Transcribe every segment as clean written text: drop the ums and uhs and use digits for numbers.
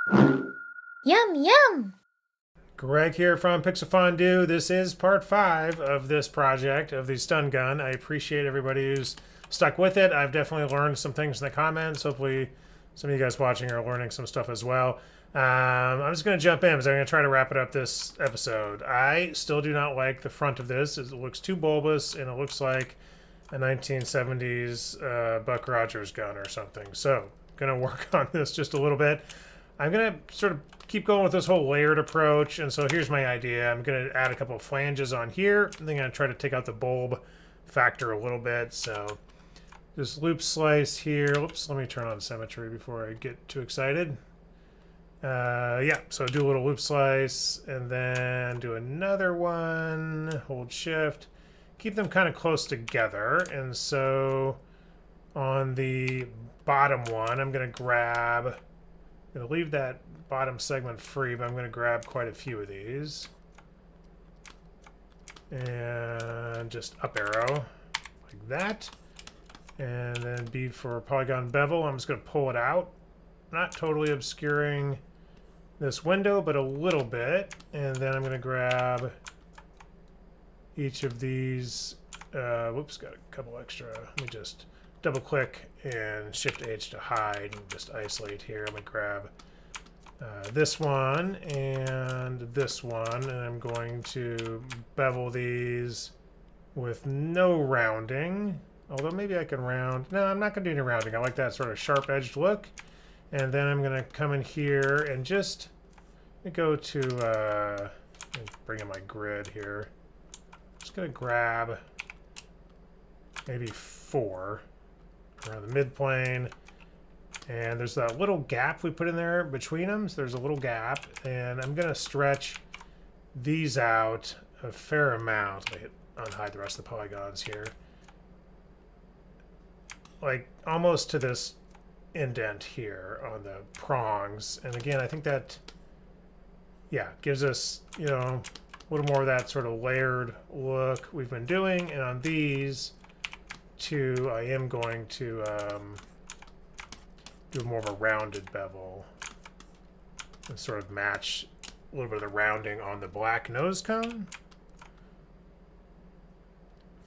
Yum, yum! Greg here from Pixel Fondue. This is part 5 of this project of the stun gun. I appreciate everybody who's stuck with it. I've definitely learned some things in the comments. Hopefully some of you guys watching are learning some stuff as well. I'm just going to jump in because I'm going to try to wrap it up this episode. I still do not like the front of this. It looks too bulbous and it looks like a 1970s Buck Rogers gun or something. So I'm going to work on this just a little bit. I'm going to sort of keep going with this whole layered approach, and so here's my idea. I'm going to add a couple of flanges on here. I'm going to try to take out the bulb factor a little bit. So this loop slice here. Oops, let me turn on symmetry before I get too excited. Yeah, so do a little loop slice, and then do another one. Hold shift. Keep them kind of close together, and so on the bottom one, I'm going to grab... I'm going to leave that bottom segment free, but I'm going to grab quite a few of these. And just up arrow, like that. And then B for polygon bevel. I'm just going to pull it out. Not totally obscuring this window, but a little bit. And then I'm going to grab each of these. Whoops, got a couple extra. Let me just double click and shift H to hide and just isolate here. I'm going to grab this one and this one, and I'm going to bevel these with no rounding. Although maybe I can round. No, I'm not going to do any rounding. I like that sort of sharp-edged look. And then I'm going to come in here and just go to bring in my grid here. Just going to grab maybe 4 around the mid-plane. And there's that little gap we put in there between them. So there's a little gap. And I'm going to stretch these out a fair amount. Let me unhide the rest of the polygons here. Like almost to this indent here on the prongs. And again, I think that, yeah, gives us, you know, a little more of that sort of layered look we've been doing. And on these two, I am going to do more of a rounded bevel and sort of match a little bit of the rounding on the black nose cone.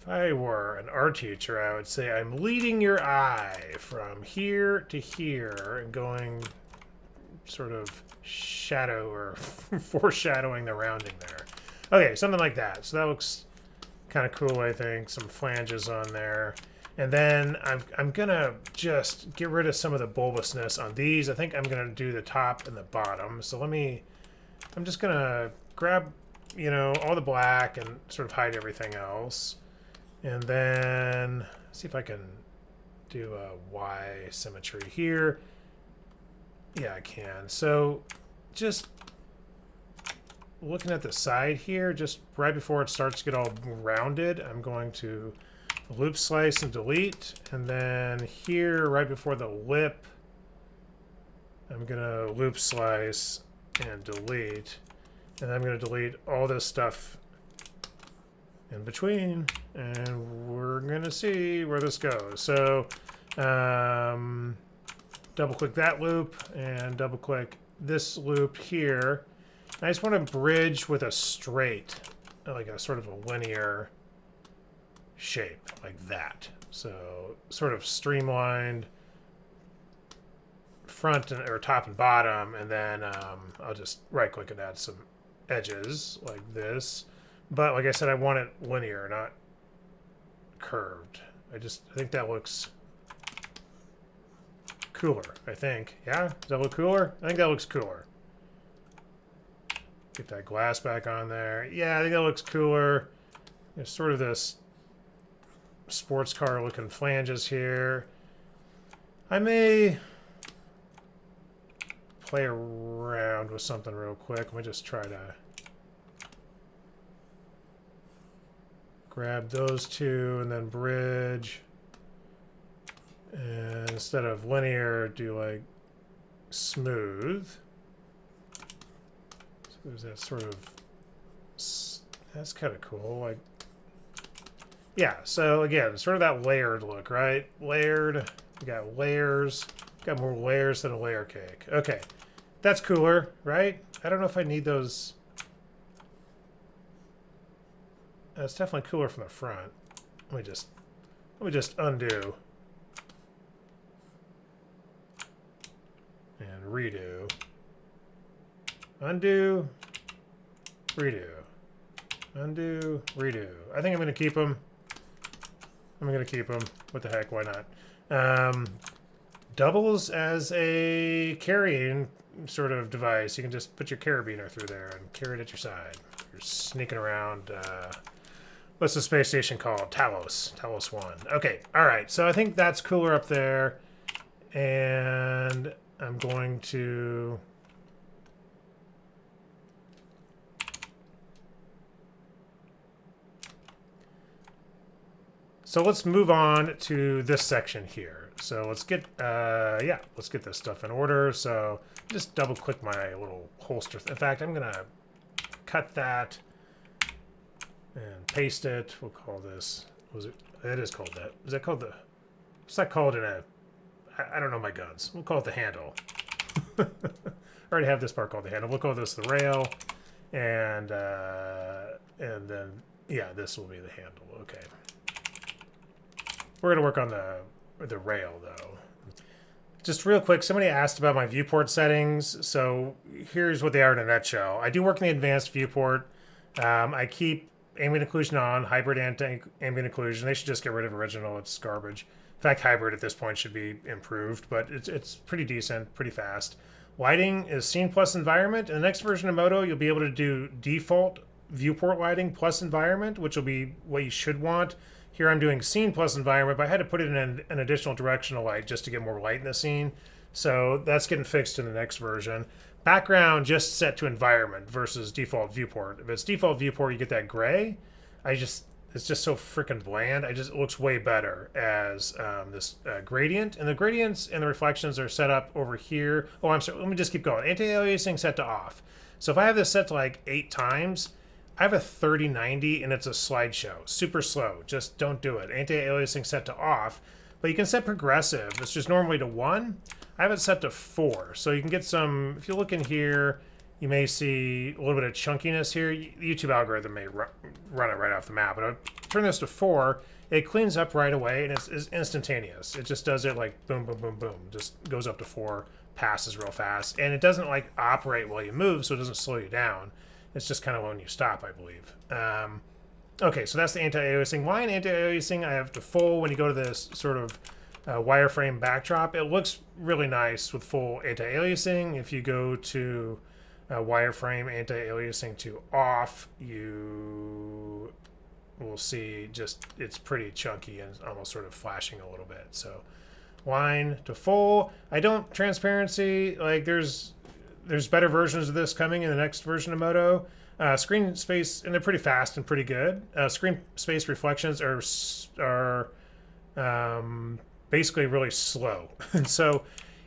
If I were an art teacher, I would say I'm leading your eye from here to here and going sort of shadow or foreshadowing the rounding there. Okay, something like that. So that looks kind of cool, I think. Some flanges on there. And then I'm going to just get rid of some of the bulbousness on these. I think I'm going to do the top and the bottom. So I'm just going to grab, you know, all the black and sort of hide everything else. And then see if I can do a Y symmetry here. Yeah, I can. So just looking at the side here, just right before it starts to get all rounded, I'm going to loop slice and delete. And then here, right before the lip, I'm going to loop slice and delete. And I'm going to delete all this stuff in between. And we're going to see where this goes. So double click that loop and double click this loop here. I just want to bridge with a straight, like a sort of a linear shape, like that. So sort of streamlined front and, or top and bottom, and then I'll just right click and add some edges like this. But like I said, I want it linear, not curved. I think that looks cooler, I think. Yeah? Does that look cooler? I think that looks cooler. Get that glass back on there. Yeah, I think that looks cooler. There's sort of this sports car looking flanges here. I may play around with something real quick. Let me just try to grab those two and then bridge. And instead of linear, do like smooth. So there's that sort of, that's kind of cool. Like, yeah, so again, sort of that layered look, right? Layered, we got layers, got more layers than a layer cake. Okay, That's cooler, right? I don't know if I need those. It's definitely cooler from the front. Let me just undo and redo. Undo, redo. Undo, redo. I think I'm going to keep them. I'm going to keep them. What the heck? Why not? Doubles as a carrying sort of device. You can just put your carabiner through there and carry it at your side. You're sneaking around. What's the space station called? Talos. Talos 1. Okay. All right. So I think that's cooler up there. And I'm going to... So let's move on to this section here. So let's get, let's get this stuff in order. So just double click my little holster. In fact, I'm going to cut that and paste it. We'll call this, it is called that. Is that called the, what's that called in a, I don't know my guns. We'll call it the handle. I already have this part called the handle. We'll call this the rail. And then, yeah, this will be the handle. Okay. We're going to work on the rail, though. Just real quick, somebody asked about my viewport settings. So here's what they are in a nutshell. I do work in the advanced viewport. I keep ambient occlusion on, hybrid anti-ambient occlusion. They should just get rid of original. It's garbage. In fact, hybrid at this point should be improved, but it's pretty decent, pretty fast. Lighting is scene plus environment. In the next version of MODO, you'll be able to do default viewport lighting plus environment, which will be what you should want. Here I'm doing scene plus environment, but I had to put in an additional directional light just to get more light in the scene. So that's getting fixed in the next version. Background just set to environment versus default viewport. If it's default viewport, you get that gray. It's just so freaking bland. It looks way better as this gradient. And the gradients and the reflections are set up over here. Oh, I'm sorry. Let me just keep going. Anti-aliasing set to off. So if I have this set to like 8 times, I have a 3090 and it's a slideshow. Super slow. Just don't do it. Anti-aliasing set to off. But you can set progressive. It's just normally to 1. I have it set to 4. So you can get some, if you look in here, you may see a little bit of chunkiness here. The YouTube algorithm may run it right off the map. But I turn this to 4. It cleans up right away and it's instantaneous. It just does it like boom, boom, boom, boom. Just goes up to 4, passes real fast. And it doesn't like operate while you move, so it doesn't slow you down. It's just kind of when you stop, I believe. Okay, so that's the anti-aliasing. Line anti-aliasing, I have to full when you go to this sort of wireframe backdrop. It looks really nice with full anti-aliasing. If you go to wireframe anti-aliasing to off, you will see just it's pretty chunky and almost sort of flashing a little bit. So line to full. I don't transparency, like there's better versions of this coming in the next version of MODO. Screen space, and they're pretty fast and pretty good. Screen space reflections are basically really slow. And so,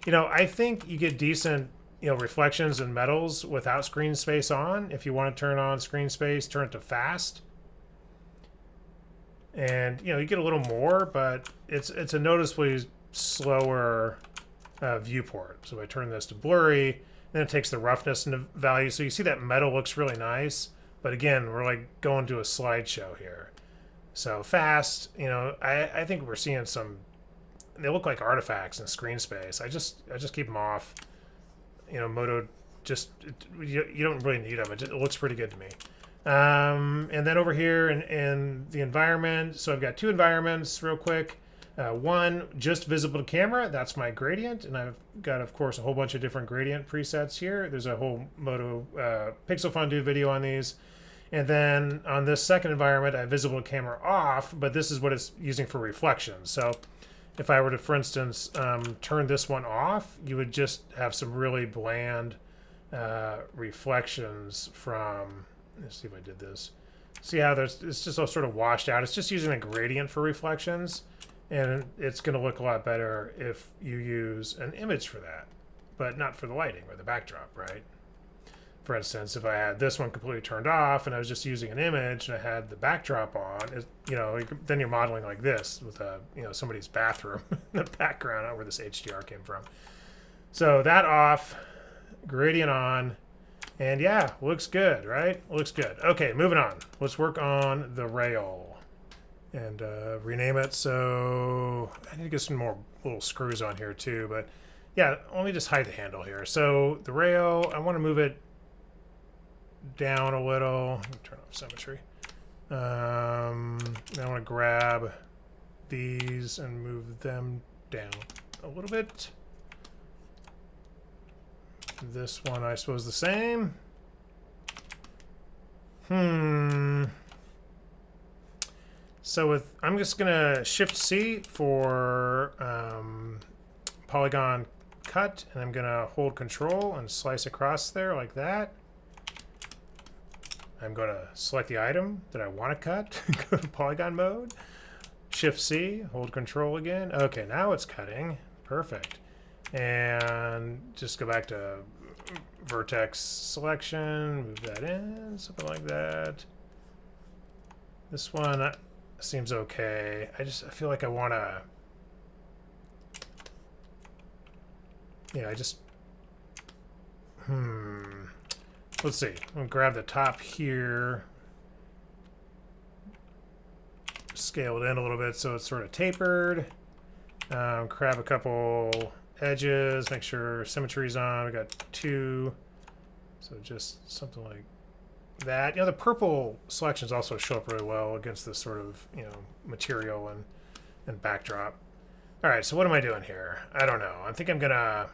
I think you get decent, reflections and metals without screen space on. If you want to turn on screen space, turn it to fast. And, you get a little more, but it's a noticeably slower viewport. So I turn this to blurry. Then it takes the roughness into value. So you see that metal looks really nice. But again, we're like going to a slideshow here. So fast, I think we're seeing some, they look like artifacts in screen space. I just keep them off. MODO you don't really need them. It looks pretty good to me. And then over here in the environment, so I've got 2 environments real quick. One just visible to camera, that's my gradient, and I've got, of course, a whole bunch of different gradient presets here. There's a whole MODO Pixel Fondue video on these. And then on this second environment, I have visible to camera off, but this is what it's using for reflections. So if I were to, for instance, turn this one off, you would just have some really bland reflections from, let's see if I did this. See how it's just all sort of washed out. It's just using a gradient for reflections. And it's going to look a lot better if you use an image for that, but not for the lighting or the backdrop, right? For instance, if I had this one completely turned off and I was just using an image and I had the backdrop on, then you're modeling like this with somebody's bathroom in the background, where this HDR came from. So that off, gradient on. And yeah, looks good, right? Looks good. Okay, moving on. Let's work on the rail and rename it. So I need to get some more little screws on here too, but yeah, let me just hide the handle here. So the rail, I want to move it down a little. Let me turn off symmetry. I want to grab these and move them down a little bit. This one, I suppose, the same. So with, I'm just gonna Shift C for polygon cut, and I'm gonna hold Control and slice across there like that. I'm gonna select the item that I want to cut, go to polygon mode, Shift C, hold Control again. Okay, now it's cutting. Perfect. And just go back to vertex selection, move that in, something like that. This one seems okay. I feel like I want to, yeah, let's see. I'm gonna grab the top here, scale it in a little bit so it's sort of tapered. Grab a couple edges, make sure symmetry's on. We got 2, so just something like that. You know, the purple selections also show up really well against this sort of, you know, material and backdrop. All right, so what am I doing here? I don't know. I think I'm gonna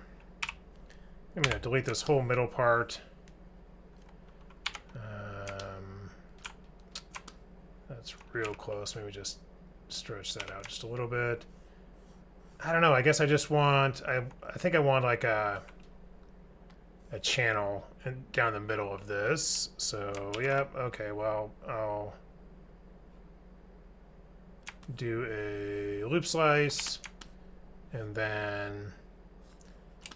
delete this whole middle part. That's real close. Maybe just stretch that out just a little bit. I don't know. I guess I just want, I think I want like a channel down the middle of this. So, yep. Okay, well, I'll do a loop slice. And then,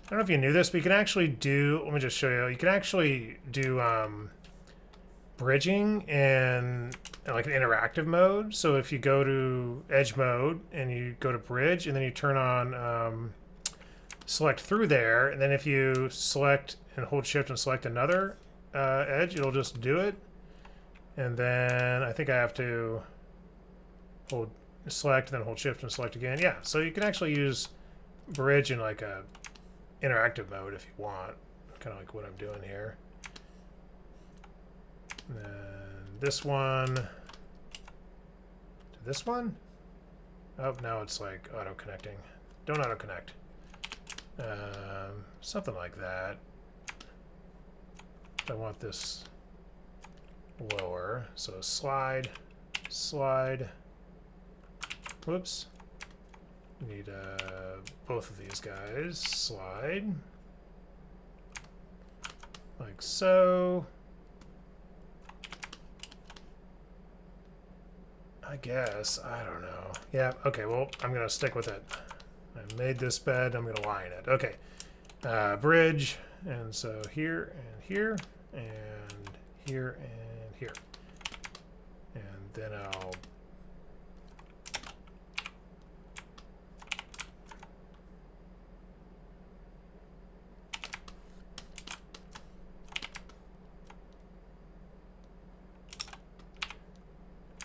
I don't know if you knew this, but you can actually do, let me just show you. You can actually do bridging in like an interactive mode. So if you go to edge mode and you go to bridge and then you turn on select through there, and then if you select and hold shift and select another edge, it'll just do it. And then I think I have to hold select, then hold shift and select again. Yeah, so you can actually use bridge in like a interactive mode if you want, kind of like what I'm doing here. And then this one to this one. Oh, now it's like auto connecting. Don't auto connect. Something like that. I want this lower, so slide, slide. Whoops. Need both of these guys. Slide. Like so. I guess. I don't know. Yeah, okay, well, I'm going to stick with it. I made this bed. I'm going to line it. Okay. Bridge. And so here and here and here and here. And then I'll...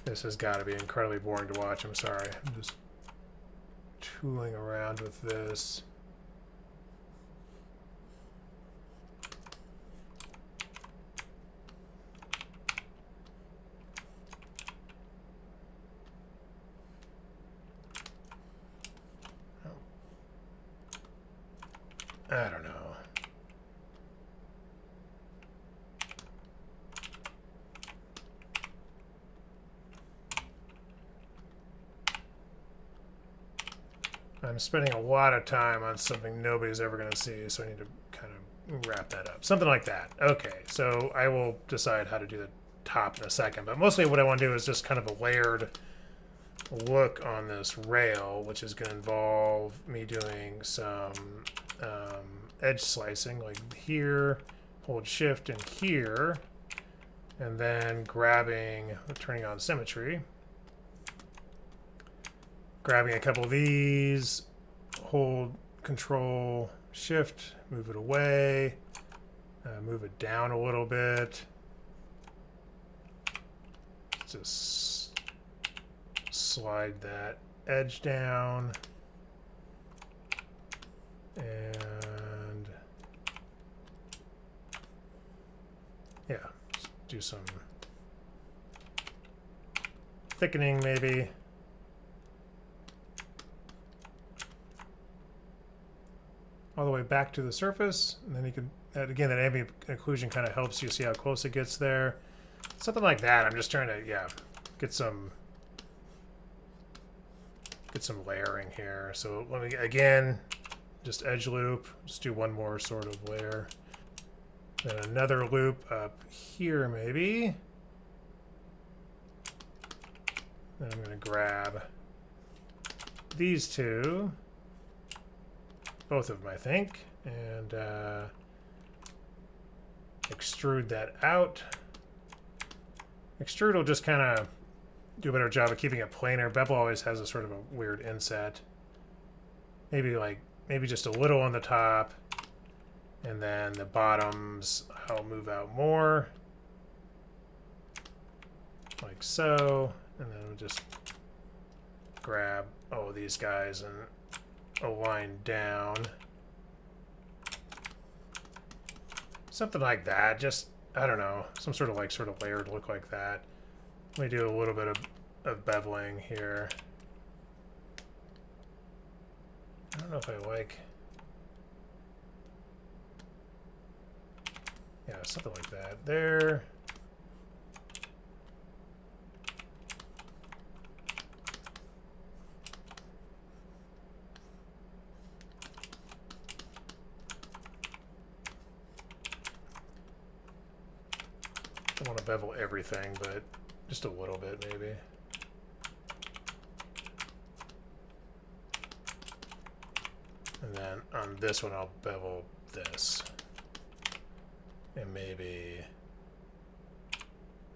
This has got to be incredibly boring to watch. I'm sorry. I'm just tooling around with this. I don't know. I'm spending a lot of time on something nobody's ever going to see, so I need to kind of wrap that up. Something like that. Okay, so I will decide how to do the top in a second, but mostly what I want to do is just kind of a layered look on this rail, which is going to involve me doing some edge slicing, like here, hold shift and here, and then grabbing, turning on symmetry, grabbing a couple of these, hold control shift, move it away, move it down a little bit. Just slide that edge down. And yeah, do some thickening maybe. All the way back to the surface, and then you can, again, that ambient occlusion kind of helps you see how close it gets there. Something like that. I'm just trying to, yeah, get some layering here. So let me, again, just edge loop, just do one more sort of layer. Then another loop up here maybe. Then I'm going to grab these two. Both of them, I think, and extrude that out. Extrude will just kind of do a better job of keeping it planar. Bevel always has a sort of a weird inset. Maybe just a little on the top, and then the bottoms I'll move out more, like so, and then we'll just grab all of these guys and align down. Something like that. Just, I don't know, some sort of layered look like that. Let me do a little bit of beveling here. I don't know if I like... Yeah, something like that. There. I don't want to bevel everything, but just a little bit maybe. And then on this one I'll bevel this. And maybe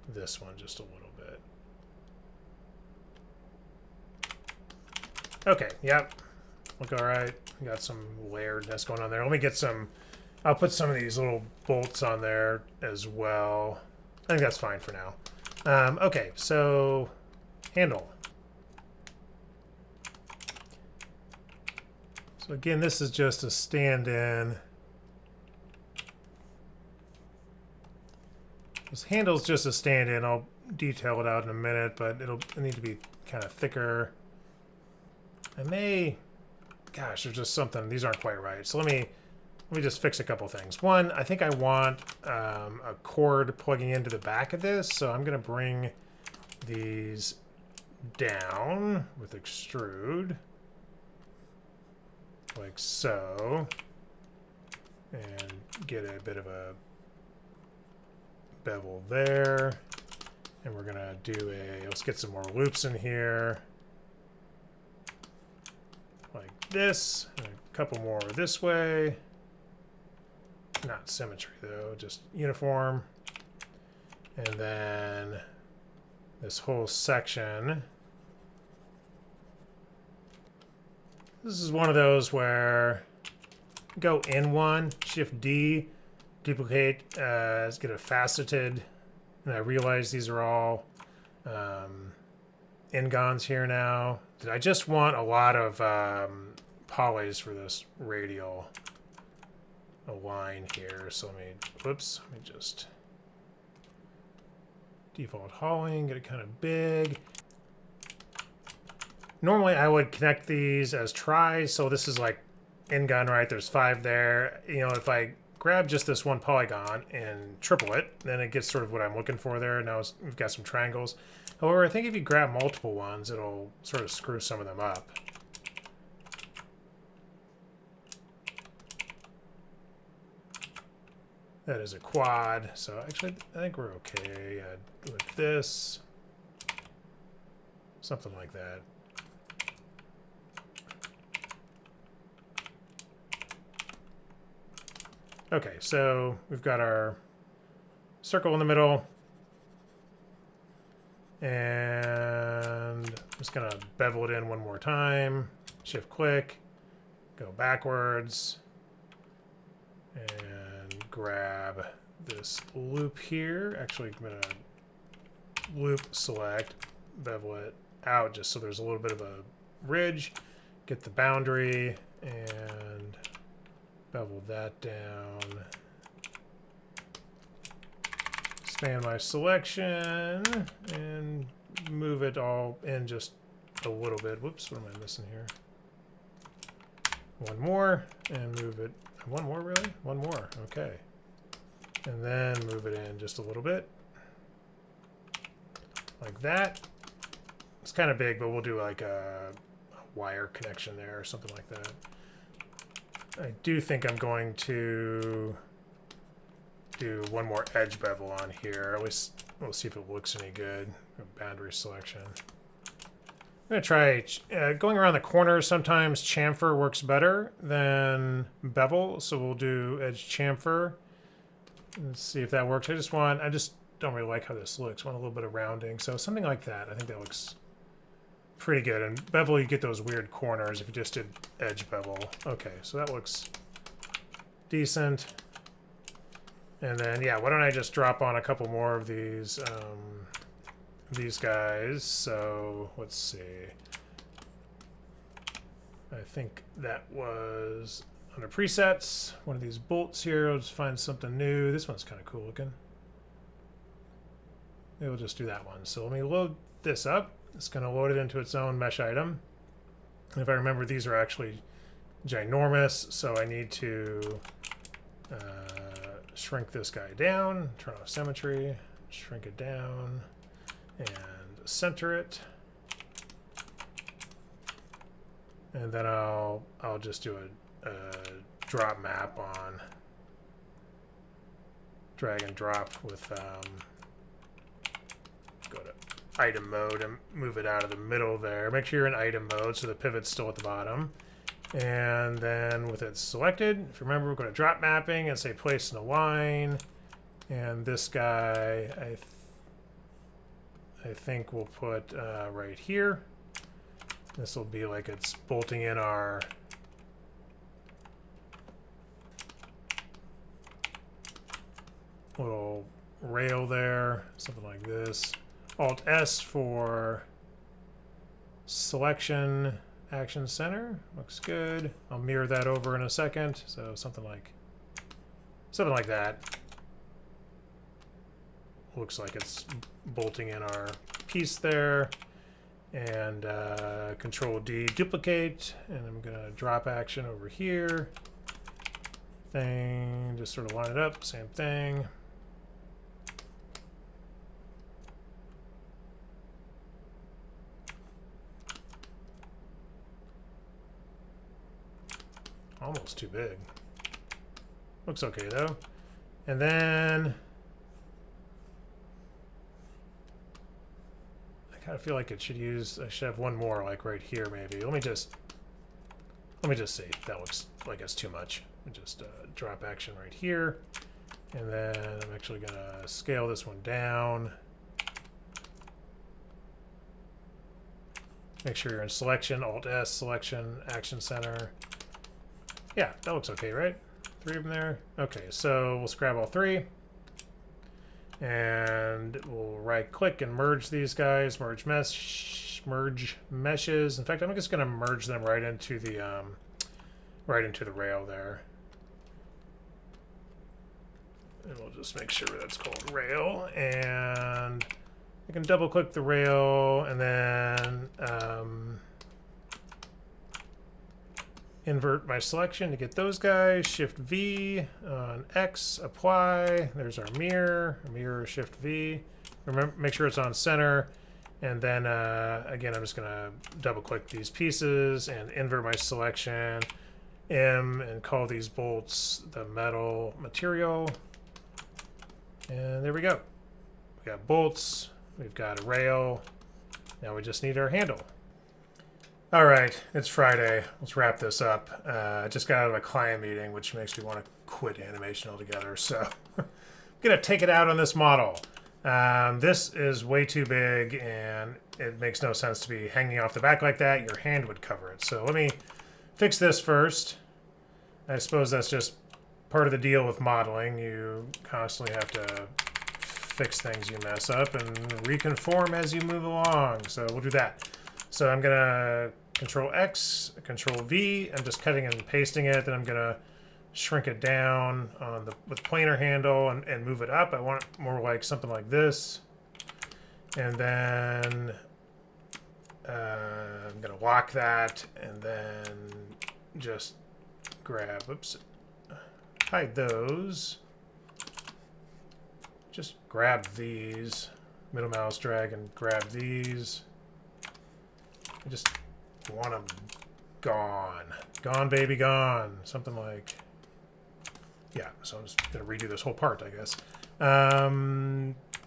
this one just a little bit. Okay, yep. Look alright. We got some layeredness going on there. Let me get some... I'll put some of these little bolts on there as well. I think that's fine for now. Okay, so handle. So again, this is just a stand-in. This handle's just a stand-in. I'll detail it out in a minute, but it'll need to be kind of thicker. I may... Gosh, there's just something. These aren't quite right. So let me just fix a couple things. One, I think I want a cord plugging into the back of this, so I'm going to bring these down with extrude, like so, and get a bit of a bevel there. And we're going to do let's get some more loops in here, like this, and a couple more this way. Not symmetry though, just uniform. And then this whole section. This is one of those where go in one, Shift D, duplicate, let's get it faceted. And I realize these are all Ngons here now. I just want a lot of polys for this radial line here. So let me just default hauling, get it kind of big. Normally I would connect these as tries, so this is like Ngon, right? There's 5 there. You know, if I grab just this one polygon and triple it, then it gets sort of what I'm looking for there. Now we've got some triangles. However, I think if you grab multiple ones, it'll sort of screw some of them up. That is a quad, so actually I think we're okay with this. Something like that. Okay, so we've got our circle in the middle. And I'm just gonna bevel it in one more time. Shift click, go backwards, and grab this loop here. Actually, I'm going to loop select, bevel it out just so there's a little bit of a ridge. Get the boundary and bevel that down. Expand my selection and move it all in just a little bit. Whoops, what am I missing here? One more and move it. One more, really? One more. Okay. And then move it in just a little bit. Like that. It's kind of big, but we'll do like a wire connection there or something like that. I do think I'm going to do one more edge bevel on here. At least we'll see if it looks any good. Boundary selection. I'm going to try going around the corners. Sometimes chamfer works better than bevel, so we'll do edge chamfer. Let's see if that works. I just don't really like how this looks. I want a little bit of rounding, so something like that. I think that looks pretty good. And bevel, you get those weird corners if you just did edge bevel. Okay, so that looks decent. And then, yeah, why don't I just drop on a couple more of these guys. So let's see. I think that was under presets. One of these bolts here. Let's find something new. This one's kind of cool looking. Maybe we'll just do that one. So let me load this up. It's going to load it into its own mesh item. And if I remember, these are actually ginormous, so I need to shrink this guy down, turn off symmetry, shrink it down, and center it. And then I'll just do a drop map on drag and drop with go to item mode and move it out of the middle there. Make sure you're in item mode so the pivot's still at the bottom. And then with it selected, if you remember, we're going to drop mapping and say place in a line. And this guy, I think we'll put right here. This will be like it's bolting in our little rail there, something like this. Alt S for selection action center. Looks good. I'll mirror that over in a second. So something like that. Looks like it's bolting in our piece there. And Control D, duplicate, and I'm gonna drop action over here. Thing, just sort of line it up, same thing. Almost too big. Looks okay though. And then I kind of feel like I should have one more like right here maybe. Let me just see. That looks like it's too much. Just drop action right here. And then I'm actually gonna scale this one down. Make sure you're in selection, Alt S, selection, action center. Yeah, that looks okay, right? 3 of them there. Okay, so we'll grab all 3. And we'll right click and merge these guys, merge meshes. In fact, I'm just gonna merge them right into the rail there. And we'll just make sure that's called rail. And I can double click the rail and then invert my selection to get those guys. Shift V on X, apply. There's our mirror. Shift V. Remember, make sure it's on center. And then again, I'm just gonna double click these pieces and invert my selection. M and call these bolts the metal material. And there we go. We got bolts. We've got a rail. Now we just need our handle. All right, it's Friday. Let's wrap this up. I just got out of a client meeting, which makes me want to quit animation altogether. So I'm going to take it out on this model. This is way too big, and it makes no sense to be hanging off the back like that. Your hand would cover it. So let me fix this first. I suppose that's just part of the deal with modeling. You constantly have to fix things you mess up and reconform as you move along. So we'll do that. So I'm gonna Control X, Control V. I'm just cutting and pasting it. Then I'm gonna shrink it down on the with planar handle and move it up. I want it more like something like this. And then I'm gonna lock that and then just grab, oops, hide those. Just grab these, middle mouse drag and grab these. I just want them gone. Gone, baby, gone. Something like, yeah, so I'm just gonna redo this whole part, I guess.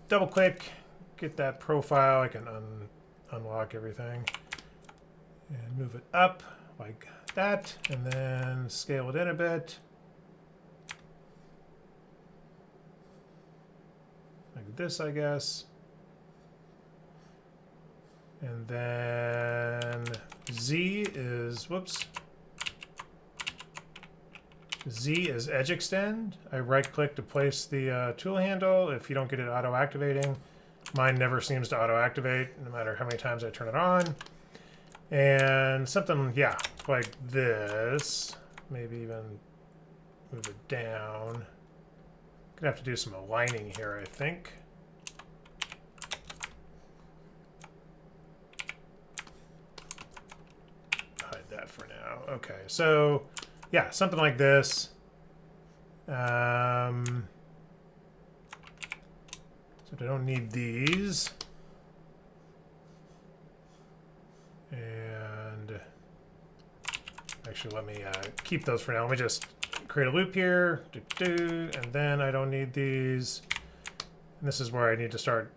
Double click, get that profile. I can unlock everything and move it up like that, and then scale it in a bit. Like this, I guess. And then Z is, whoops. Z is edge extend. I right click to place the tool handle if you don't get it auto activating. Mine never seems to auto activate no matter how many times I turn it on. And something, yeah, like this. Maybe even move it down. Gonna have to do some aligning here, I think. Hide that for now. Okay, so yeah, something like this. So I don't need these. And actually, let me keep those for now. Let me just create a loop here, and then I don't need these. And this is where I need to start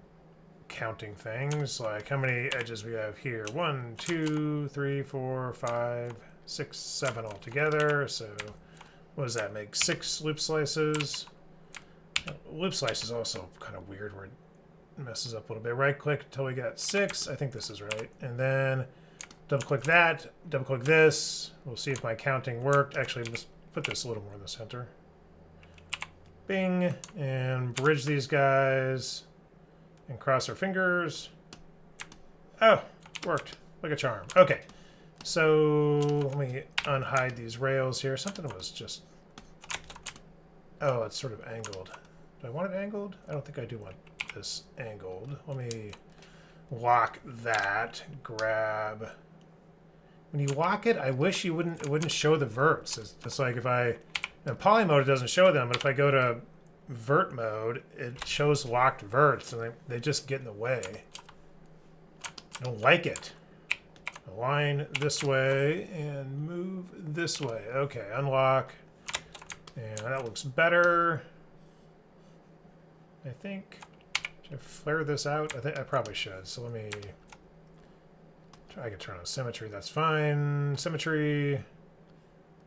counting things, like how many edges we have here. 1, 2, 3, 4, 5, 6, 7 altogether. So what does that make? 6 loop slices. Loop slice is also kind of weird where it messes up a little bit. Right click until we got 6. I think this is right. And then double click that, double click this. We'll see if my counting worked. Actually, let's put this a little more in the center. Bing, and bridge these guys and cross our fingers. Oh, worked like a charm. Okay, so let me unhide these rails here. Something was just, oh, it's sort of angled. Do I want it angled? I don't think I do want this angled. Let me lock that, grab. When you lock it, I wish it wouldn't show the verts. It's like if I, in poly mode it doesn't show them, but if I go to vert mode, it shows locked verts, and they just get in the way. I don't like it. Align this way and move this way. Okay, unlock. And that looks better. I think. Should I flare this out? I think I probably should. So let me. I can turn on symmetry. That's fine. Symmetry.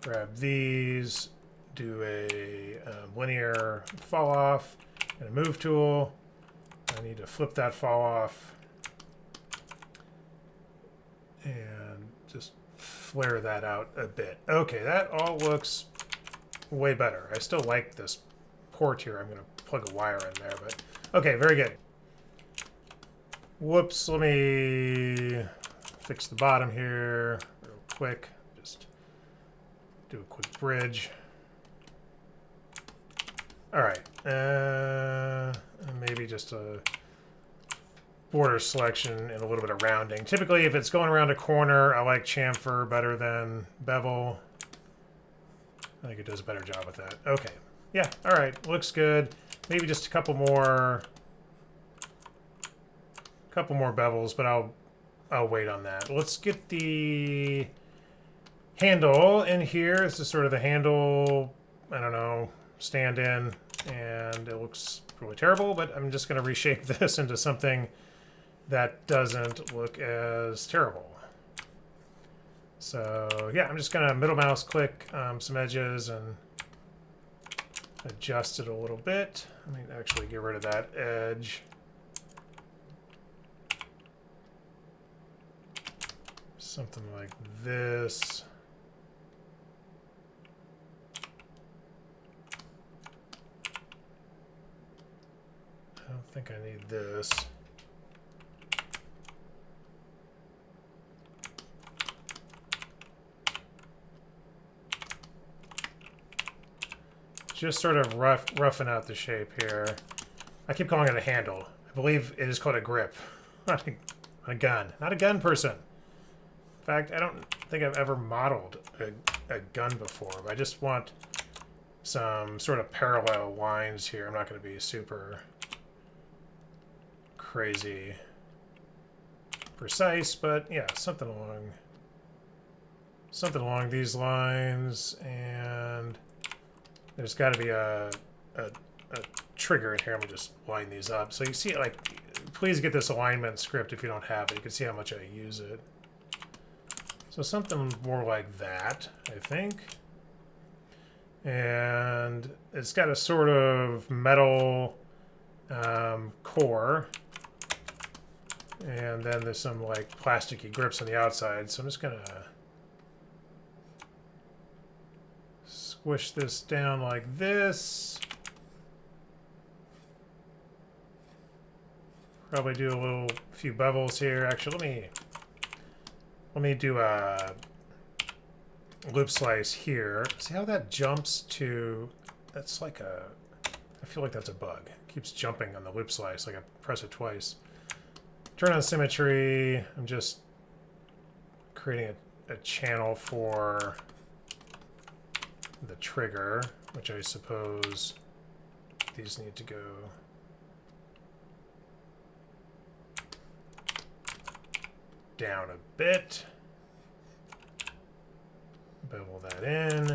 Grab these. Do a linear fall off and a move tool. I need to flip that fall off and just flare that out a bit. Okay, that all looks way better. I still like this port here. I'm going to plug a wire in there, but okay, very good. Whoops, let me fix the bottom here real quick. Just do a quick bridge. All right, maybe just a border selection and a little bit of rounding. Typically, if it's going around a corner, I like chamfer better than bevel. I think it does a better job with that. Okay, yeah, all right, looks good. Maybe just a couple more bevels, but I'll wait on that. Let's get the handle in here. This is sort of the handle, I don't know, stand in, and it looks really terrible, but I'm just going to reshape this into something that doesn't look as terrible. So yeah, I'm just going to middle mouse click some edges and adjust it a little bit. Let me actually get rid of that edge. Something like this. I don't think I need this. Just sort of roughing out the shape here. I keep calling it a handle. I believe it is called a grip. Not a gun. Not a gun person. In fact, I don't think I've ever modeled a gun before, but I just want some sort of parallel lines here. I'm not going to be super crazy precise, but yeah, something along these lines, and there's got to be a trigger in here. I'm going to just line these up. So you see, like, please get this alignment script if you don't have it. You can see how much I use it. So something more like that, I think. And it's got a sort of metal core. And then there's some, like, plasticky grips on the outside. So I'm just going to squish this down like this. Probably do a few bevels here. Actually, let me do a loop slice here. See how that jumps to? That's like a. I feel like that's a bug. It keeps jumping on the loop slice. Like I press it twice. Turn on symmetry. I'm just creating a channel for the trigger, which I suppose these need to go down a bit. Bevel that in.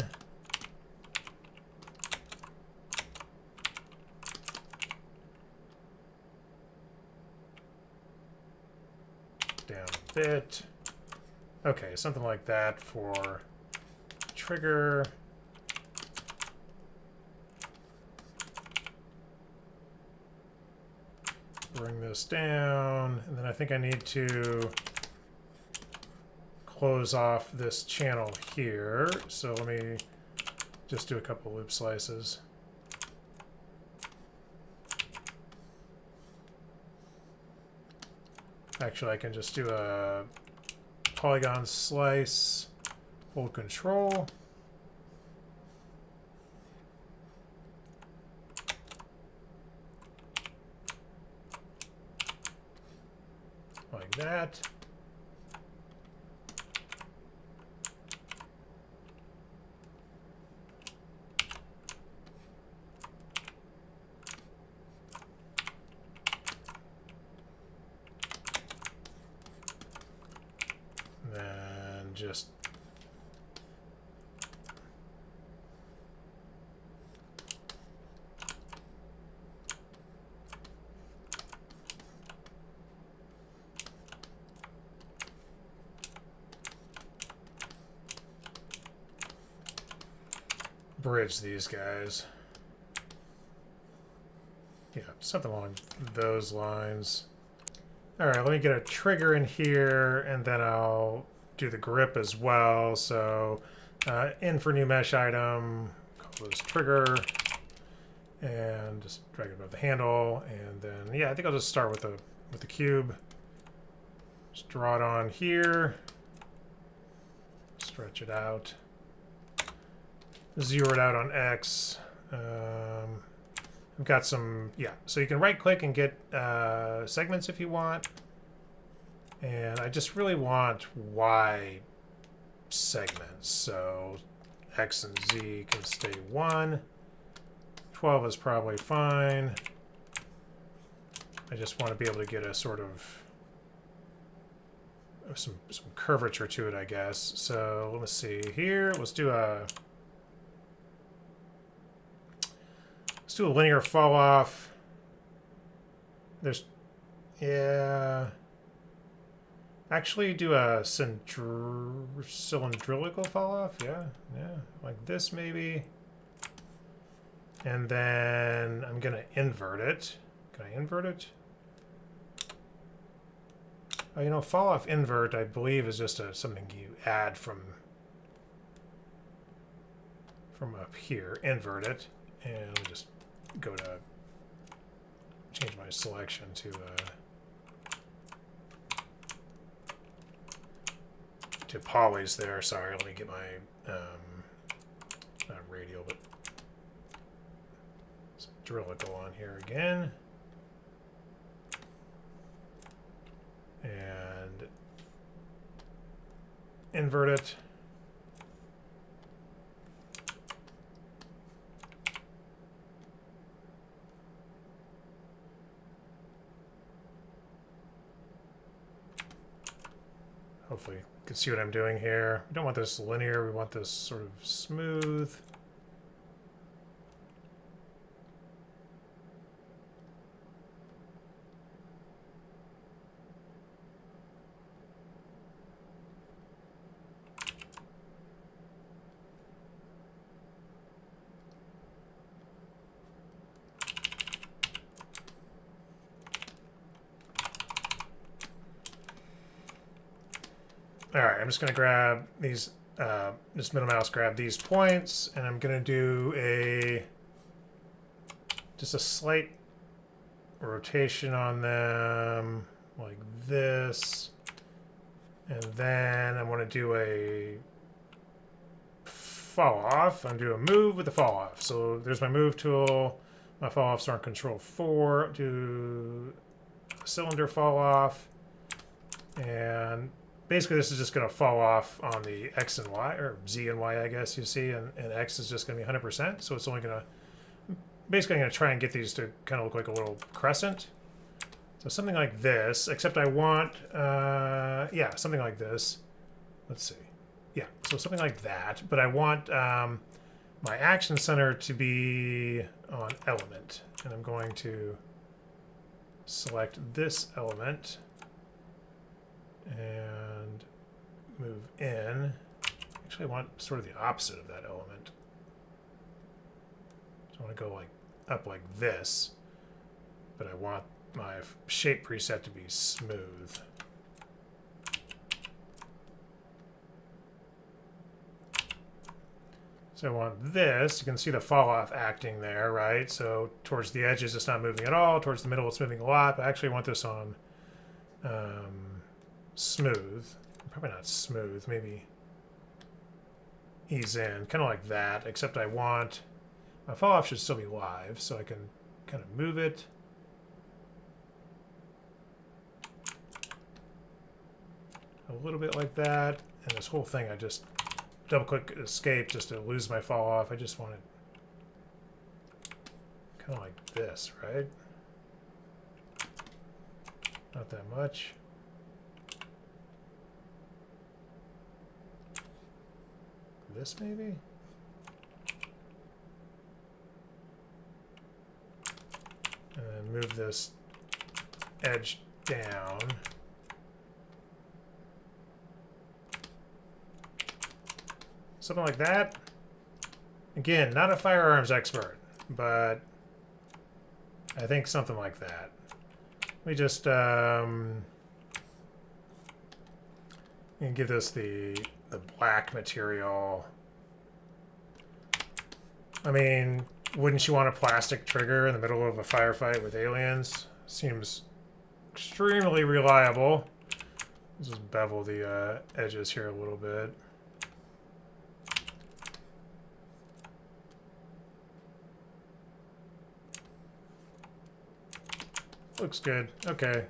Down a bit. Okay, something like that for trigger. Bring this down, and then I think I need to close off this channel here. So let me just do a couple loop slices. Actually, I can just do a polygon slice, hold control. Like that. And just bridge these guys. Yeah, something along those lines. All right, let me get a trigger in here, and then I'll do the grip as well. So in for new mesh item, call this trigger, and just drag it above the handle. And then, yeah, I think I'll just start with the cube. Just draw it on here. Stretch it out. Zero it out on X. I've got some, yeah, so you can right click and get segments if you want. And I just really want Y segments. So X and Z can stay 1. 12 is probably fine. I just want to be able to get a sort of some curvature to it, I guess. So let me see here. Let's do a linear fall off. There's, yeah. Actually do a cylindrical fall off. Yeah, like this maybe. And then I'm gonna invert it. Can I invert it? Oh, you know, fall off invert, I believe, is just something you add from up here. Invert it, and just go to change my selection to polys there. Sorry, let me get my not radial, but drillical on here again. And invert it. Hopefully you can see what I'm doing here. We don't want this linear, we want this sort of smooth. All right, I'm just going to grab these, just middle mouse grab these points, and I'm going to do just a slight rotation on them, like this. And then I want to do a fall off. I'm going to do a move with the fall off. So there's my move tool. My fall offs are on control 4. Do a cylinder fall off. And basically, this is just going to fall off on the X and Y, or Z and Y, I guess you see, and X is just going to be 100%. So it's only going to, basically, I'm going to try and get these to kind of look like a little crescent. So something like this, except I want, yeah, something like this. Let's see. Yeah, so something like that. But I want my action center to be on element. And I'm going to select this element and move in. Actually, I want sort of the opposite of that element. So I want to go like up like this, but I want my shape preset to be smooth. So I want this. You can see the fall off acting there, right? So towards the edges, it's not moving at all. Towards the middle, it's moving a lot. But I actually want this on smooth. Probably not smooth, maybe ease in, kind of like that, except I want my fall off should still be live, so I can kind of move it. A little bit like that, and this whole thing I just double click escape just to lose my fall off. I just want it kind of like this, right? Not that much. This maybe? And then move this edge down. Something like that. Again, not a firearms expert, but I think something like that. Let me just and give this the black material. I mean, wouldn't you want a plastic trigger in the middle of a firefight with aliens? Seems extremely reliable. Let's just bevel the edges here a little bit. Looks good. Okay.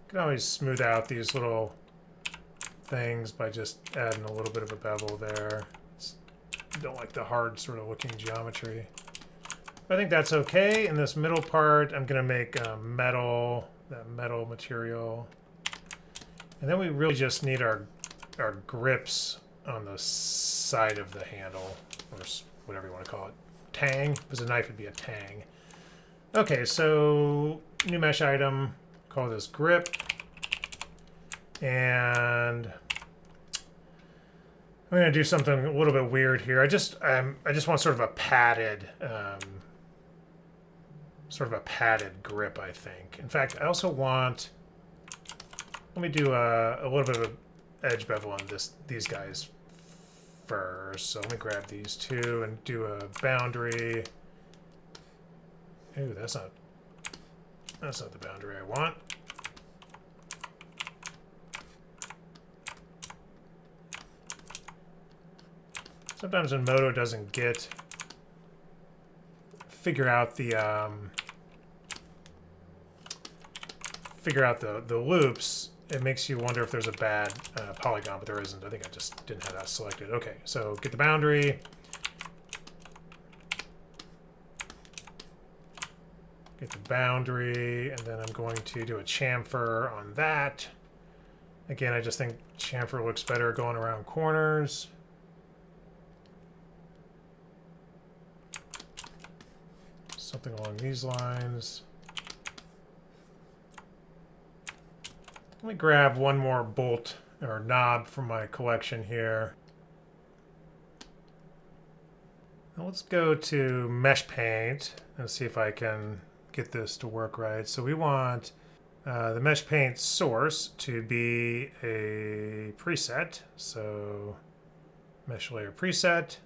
Can always smooth out these little things by just adding a little bit of a bevel there. Don't like the hard sort of looking geometry. I think that's okay. In this middle part, I'm going to make metal, that metal material. And then we really just need our grips on the side of the handle, or whatever you want to call it. Tang, because a knife would be a tang. Okay, so new mesh item, call this grip. And I'm going to do something a little bit weird here. I just want sort of a padded grip, I think. In fact, I also want, let me do a little bit of an edge bevel on these guys first. So let me grab these two and do a boundary. Ooh, that's not That's not the boundary I want. Sometimes when MODO doesn't figure out the loops, it makes you wonder if there's a bad polygon, but there isn't. I think I just didn't have that selected. Okay, so get the boundary. Get the boundary, and then I'm going to do a chamfer on that. Again, I just think chamfer looks better going around corners. Something along these lines. Let me grab one more bolt or knob from my collection here. Now let's go to mesh paint and see if I can get this to work right. So we want the mesh paint source to be a preset. So mesh layer preset,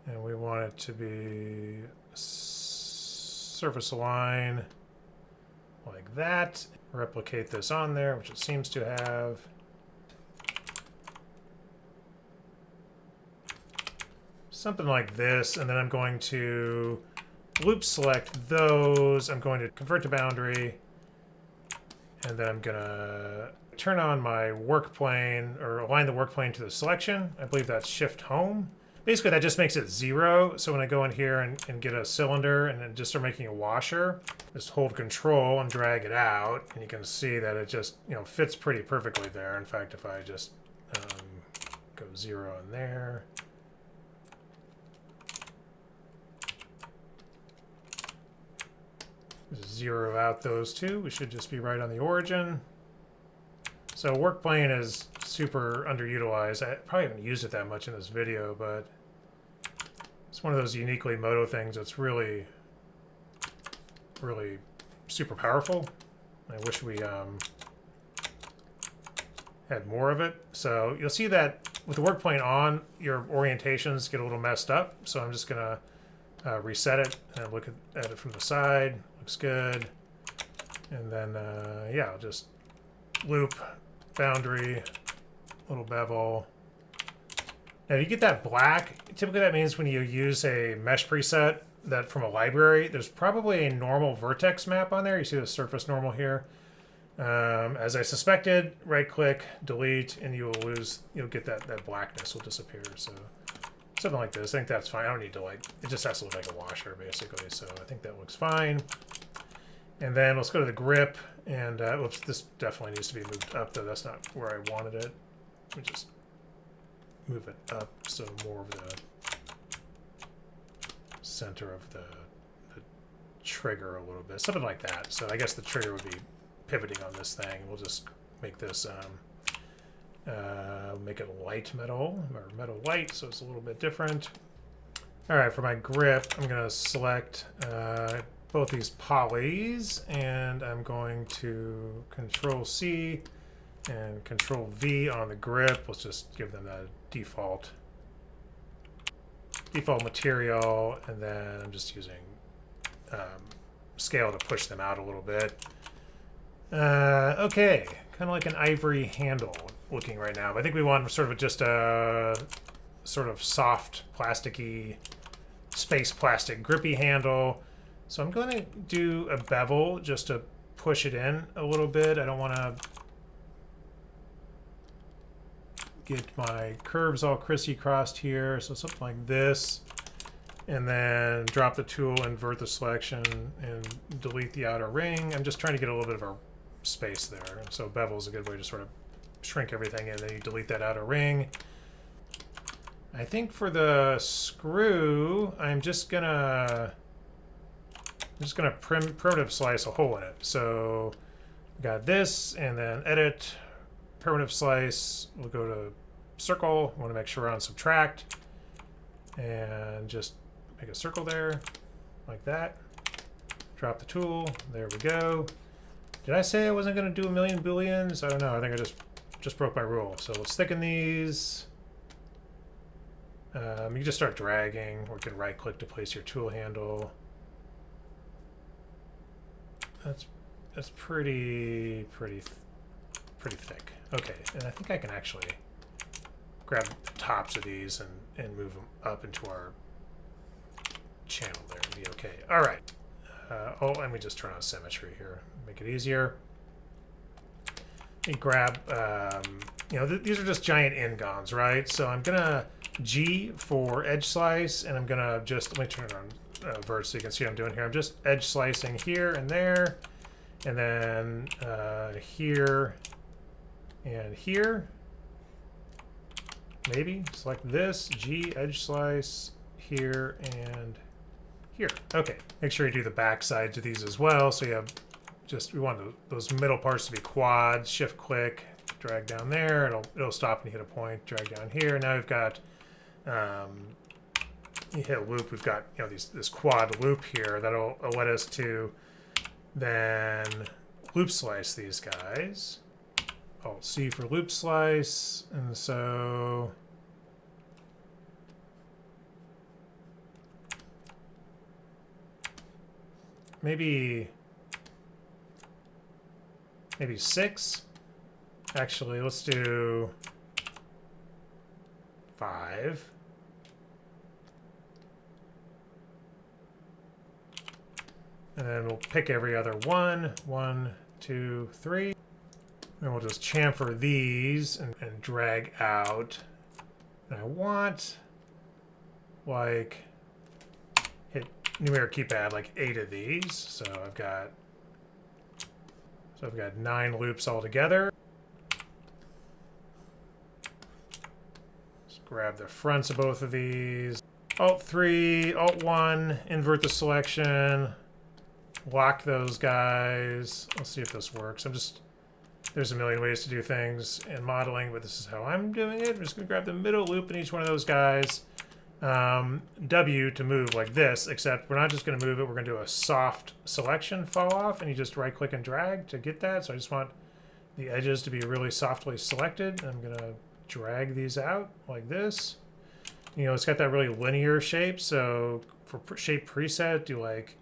and we want it to be surface align like that. Replicate this on there, which it seems to have. Something like this, and then I'm going to loop select those. I'm going to convert to boundary, and then I'm gonna turn on my work plane, or align the work plane to the selection. I believe that's shift home. Basically, that just makes it 0. So when I go in here and get a cylinder and then just start making a washer, just hold control and drag it out, and you can see that it just, you know, fits pretty perfectly there. In fact, if I just go 0 in there. Zero out those two. We should just be right on the origin. So work plane is super underutilized. I probably haven't used it that much in this video, but it's one of those uniquely MODO things that's really, really super powerful. I wish we had more of it. So you'll see that with the work plane on, your orientations get a little messed up. So I'm just gonna reset it and look at it from the side. Looks good. And then, yeah, I'll just loop, boundary, little bevel. Now, if you get that black, typically that means when you use a mesh preset that from a library, there's probably a normal vertex map on there. You see the surface normal here. As I suspected, right-click, delete, and you will lose, you'll get that blackness will disappear. So something like this. I think that's fine. I don't need to, like, it just has to look like a washer, basically. So I think that looks fine. And then let's go to the grip. And, oops, this definitely needs to be moved up, though. That's not where I wanted it. Let me just move it up so more of the center of the trigger a little bit. Something like that. So I guess the trigger would be pivoting on this thing. We'll just make this... make it light metal, or metal light, so it's a little bit different. All right, for my grip, I'm going to select both these polys, and I'm going to Control-C and Control-V on the grip. Let's just give them the default material, and then I'm just using scale to push them out a little bit. Okay, kind of like an ivory handle looking right now. But I think we want sort of just a sort of soft, plasticky, space plastic grippy handle. So I'm going to do a bevel just to push it in a little bit. I don't want to get my curves all crissy-crossed here. So something like this. And then drop the tool, invert the selection, and delete the outer ring. I'm just trying to get a little bit of a space there. So bevel is a good way to sort of shrink everything in. Then you delete that outer ring. I think for the screw, I'm just gonna primitive slice a hole in it. So we got this, and then edit, primitive slice. We'll go to circle. We want to make sure we're on subtract, and just make a circle there, like that. Drop the tool. There we go. Did I say I wasn't going to do a million booleans? I don't know. I think I just broke my rule. So let's thicken these. You can just start dragging, or you can right-click to place your tool handle. That's That's pretty thick. Okay, and I think I can actually grab the tops of these and move them up into our channel there and be okay. All right. Oh, let me just turn on symmetry here, make it easier. Let me grab, you know, these are just giant n-gons, right? So I'm gonna G for edge slice, and I'm gonna just, let me turn it on vert so you can see what I'm doing here. I'm just edge slicing here and there, and then here and here. Maybe select this, G, edge slice, here and here. Okay, make sure you do the back sides of these as well. So you have just, we want those middle parts to be quads. Shift click, drag down there. It'll stop when you hit a point. Drag down here. Now we've got, you hit a loop. We've got, you know, this quad loop here that'll let us to then loop slice these guys. Alt C for loop slice, and so maybe 6. Actually, let's do 5. And then we'll pick every other one. 1, 2, 3. And we'll just chamfer these and drag out. And I want, like, hit numeric keypad, like 8 of these. So I've got 9 loops altogether. Just grab the fronts of both of these. Alt 3, Alt 1, invert the selection, lock those guys. Let's see if this works. There's a million ways to do things in modeling, but this is how I'm doing it. I'm just gonna grab the middle loop in each one of those guys. W to move like this, except we're not just gonna move it, we're gonna do a soft selection fall off, and you just right click and drag to get that. So I just want the edges to be really softly selected. I'm gonna drag these out like this. You know, it's got that really linear shape, so for shape preset, do like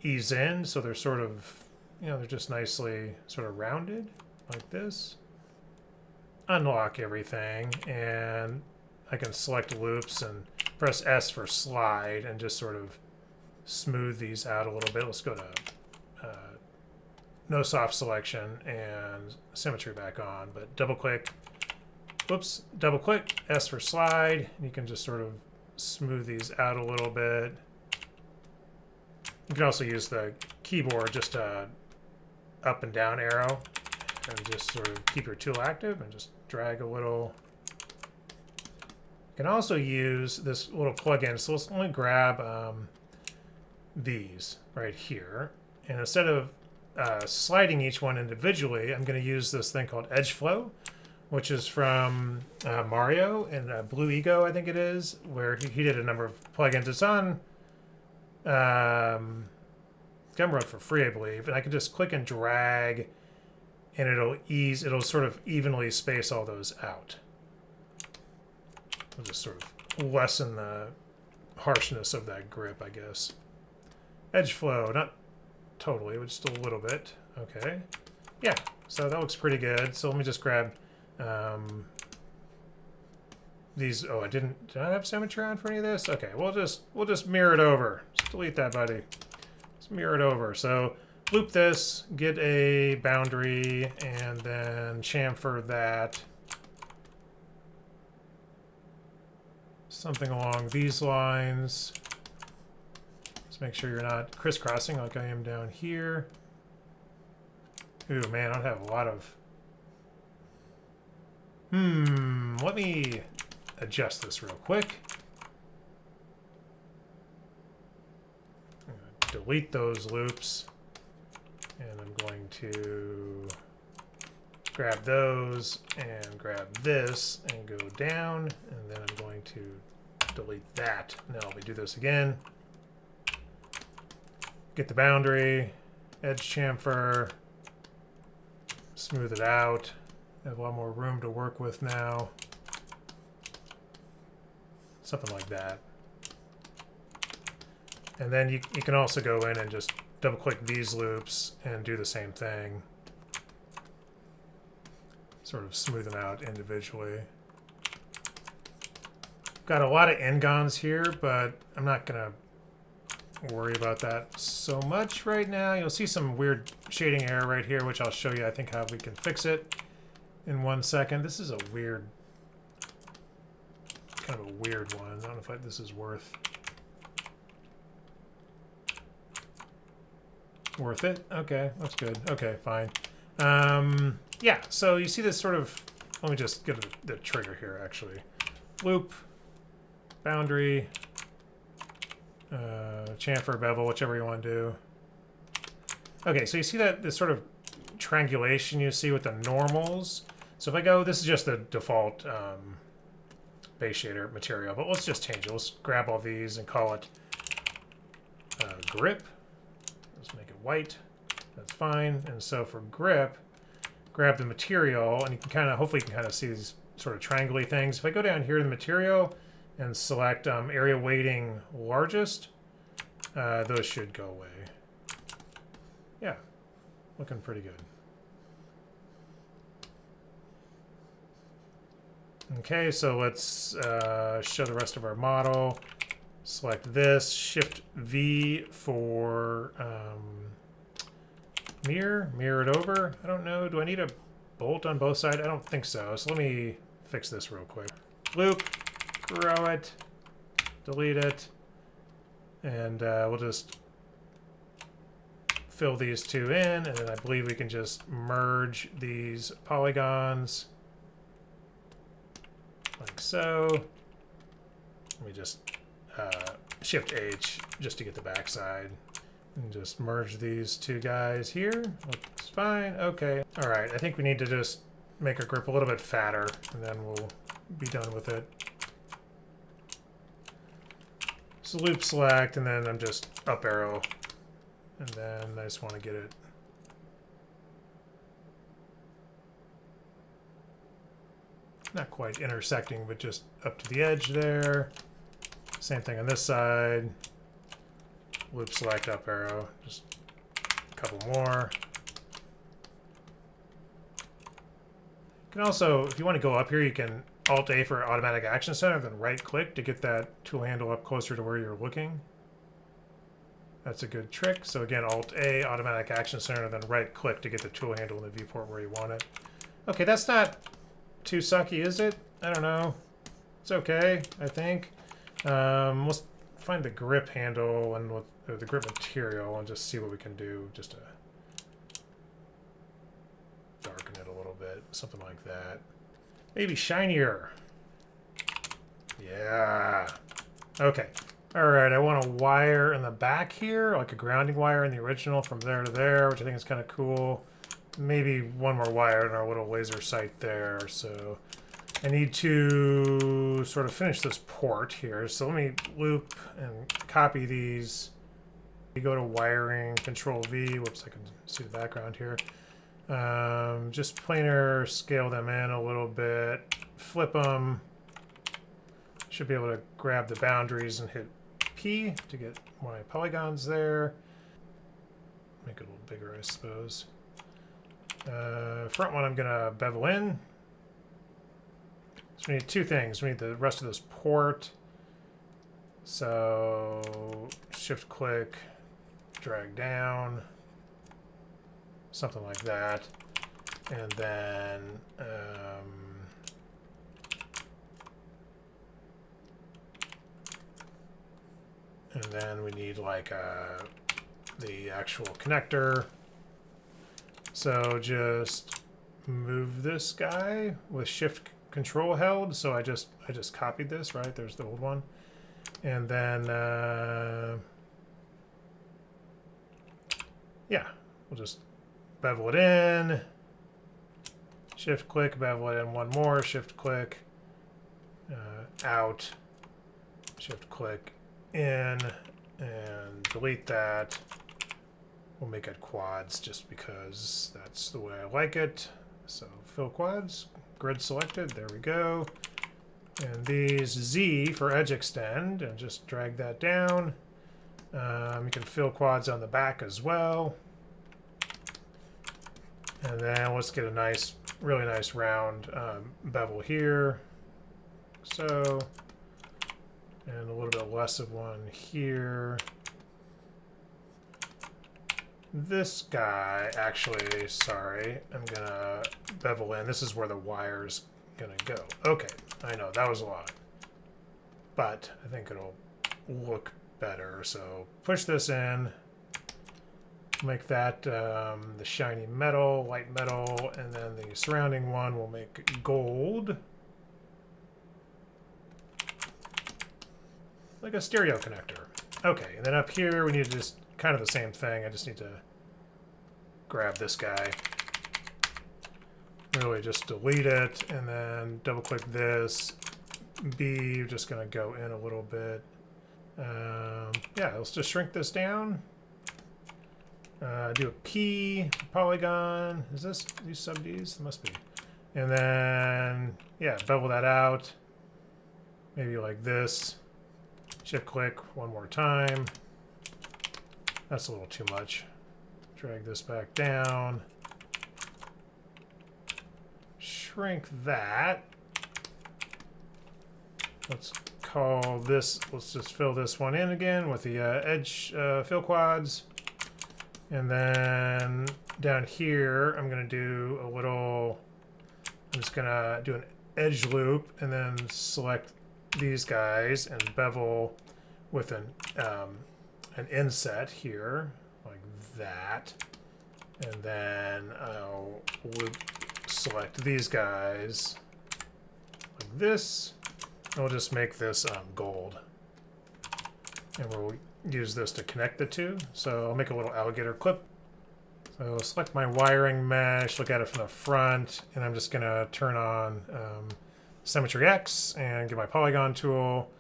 ease in, so they're sort of, you know, they're just nicely sort of rounded like this. Unlock everything, and I can select loops and press S for slide and just sort of smooth these out a little bit. Let's go to no soft selection and symmetry back on, but double click, whoops, double click, S for slide, and you can just sort of smooth these out a little bit. You can also use the keyboard, just a up and down arrow, and just sort of keep your tool active and just drag a little. You can also use this little plugin. So let's only grab these right here, and instead of sliding each one individually, I'm going to use this thing called Edge Flow, which is from Mario and Blue Ego, I think it is, where he did a number of plugins. It's on Gumroad for free, I believe, and I can just click and drag, and it'll sort of evenly space all those out. It'll just sort of lessen the harshness of that grip, I guess. Edge flow, not totally, but just a little bit. Okay, yeah, so that looks pretty good. So let me just grab these. Oh, did I have symmetry on for any of this? Okay, we'll just mirror it over. Just delete that, buddy. Let's mirror it over. So loop this, get a boundary, and then chamfer that something along these lines. Let's make sure you're not crisscrossing like I am down here. Ooh, man, I don't have a lot of... let me adjust this real quick. I'm gonna delete those loops, and I'm going to grab those and grab this and go down, and then I'm going to delete that. Now let me do this again. Get the boundary, edge chamfer, smooth it out. I have a lot more room to work with now. Something like that. And then you can also go in and just double click these loops and do the same thing. Sort of smooth them out individually. Got a lot of n-gons here, but I'm not gonna worry about that so much right now. You'll see some weird shading error right here, which I'll show you, I think, how we can fix it in 1 second. This is a weird, kind of a weird one. I don't know if this is worth it. Okay, that's good. Okay, fine. Yeah, so you see this sort of, let me just get the trigger here, actually. Loop, boundary, chamfer, bevel, whichever you want to do. Okay, so you see that this sort of triangulation you see with the normals. So if I go, this is just the default base shader material, but let's just change it. Let's grab all these and call it grip. Let's make it white. That's fine. And so for grip, grab the material, and you can kind of, hopefully you can kind of see these sort of triangle-y things. If I go down here to the material and select area weighting largest, those should go away. Yeah, looking pretty good. Okay, so let's show the rest of our model. Select this, Shift V for mirror it over. I don't know, do I need a bolt on both sides? I don't think so. So let me fix this real quick. Loop, grow it, delete it, and we'll just fill these two in, and then I believe we can just merge these polygons like so. Let me just Shift H just to get the backside. And just merge these two guys here. Looks fine. Okay. All right. I think we need to just make our grip a little bit fatter, and then we'll be done with it. So loop select, and then I'm just up arrow, and then I just want to get it not quite intersecting, but just up to the edge there. Same thing on this side. Loop select, up arrow, just a couple more. You can also, if you want to go up here, you can Alt-A for automatic action center, then right-click to get that tool handle up closer to where you're looking. That's a good trick. So again, Alt-A, automatic action center, then right-click to get the tool handle in the viewport where you want it. Okay, that's not too sucky, is it? I don't know. It's okay, I think. Let's find the grip handle and the grip material and just see what we can do just to darken it a little bit, something like that. Maybe shinier. Yeah. Okay. All right, I want a wire in the back here, like a grounding wire in the original from there to there, which I think is kind of cool. Maybe one more wire in our little laser sight there. So I need to sort of finish this port here. So let me loop and copy these. You go to wiring, Control V. Whoops, I can see the background here. Just planar scale them in a little bit, flip them. Should be able to grab the boundaries and hit P to get my polygons there. Make it a little bigger, I suppose. Front one I'm gonna bevel in. So we need two things. We need the rest of this port. So shift click, drag down, something like that. And then we need like the actual connector. So just move this guy with shift control held. So I just copied this, right? There's the old one. And then yeah, we'll just bevel it in, shift click, bevel it in one more, shift click, out, shift click in, and delete that. We'll make it quads just because that's the way I like it. So fill quads, grid selected, there we go. And these Z for edge extend, and just drag that down. You can fill quads on the back as well. And then let's get a nice, really nice round bevel here. So, and a little bit less of one here. This guy, actually, sorry, I'm gonna bevel in. This is where the wire's gonna go. Okay, I know, that was a lot. But I think it'll look better. So push this in. Make that the shiny metal, light metal, and then the surrounding one will make gold. Like a stereo connector. Okay, and then up here we need to just kind of the same thing. I just need to grab this guy. Really just delete it, and then double click this. B, just gonna go in a little bit. Yeah, let's just shrink this down. Do a P polygon. Is this these sub Ds? It must be. And then, yeah, bevel that out. Maybe like this. Shift click one more time. That's a little too much. Drag this back down. Shrink that. Let's call this, let's just fill this one in again with the edge fill quads. And then down here, I'm going to do a little, I'm just going to do an edge loop and then select these guys and bevel with an inset here, like that. And then I'll loop select these guys like this. And we'll just make this gold. And we'll use this to connect the two. So I'll make a little alligator clip. So I'll select my wiring mesh, look at it from the front, and I'm just gonna turn on Symmetry X and get my polygon tool.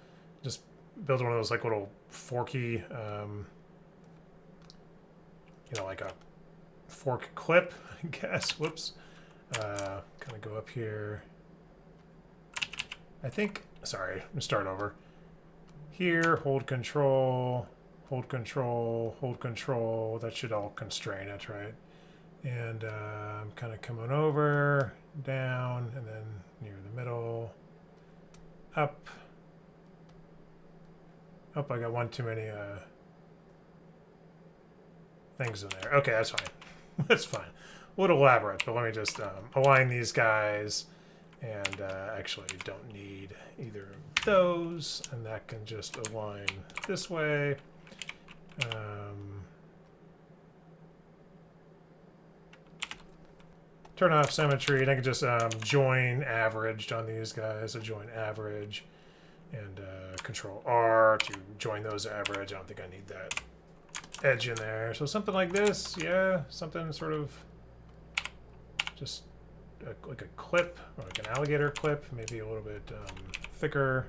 Just build one of those like little forky, you know, like a fork clip, I guess. Whoops. Kind of go up here. I think, sorry, let me start over. Here, hold control, hold control, hold control. That should all constrain it, right? And I'm kind of coming over, down, and then near the middle, up. Oh, I got one too many things in there. Okay, that's fine. That's fine. A little elaborate, but let me just align these guys. And actually don't need either of those, and that can just align this way. Turn off symmetry, and I can just join averaged on these guys. So join average, and Control R to join those average. I don't think I need that edge in there. So something like this, yeah, something sort of just like a clip, or like an alligator clip, maybe a little bit thicker.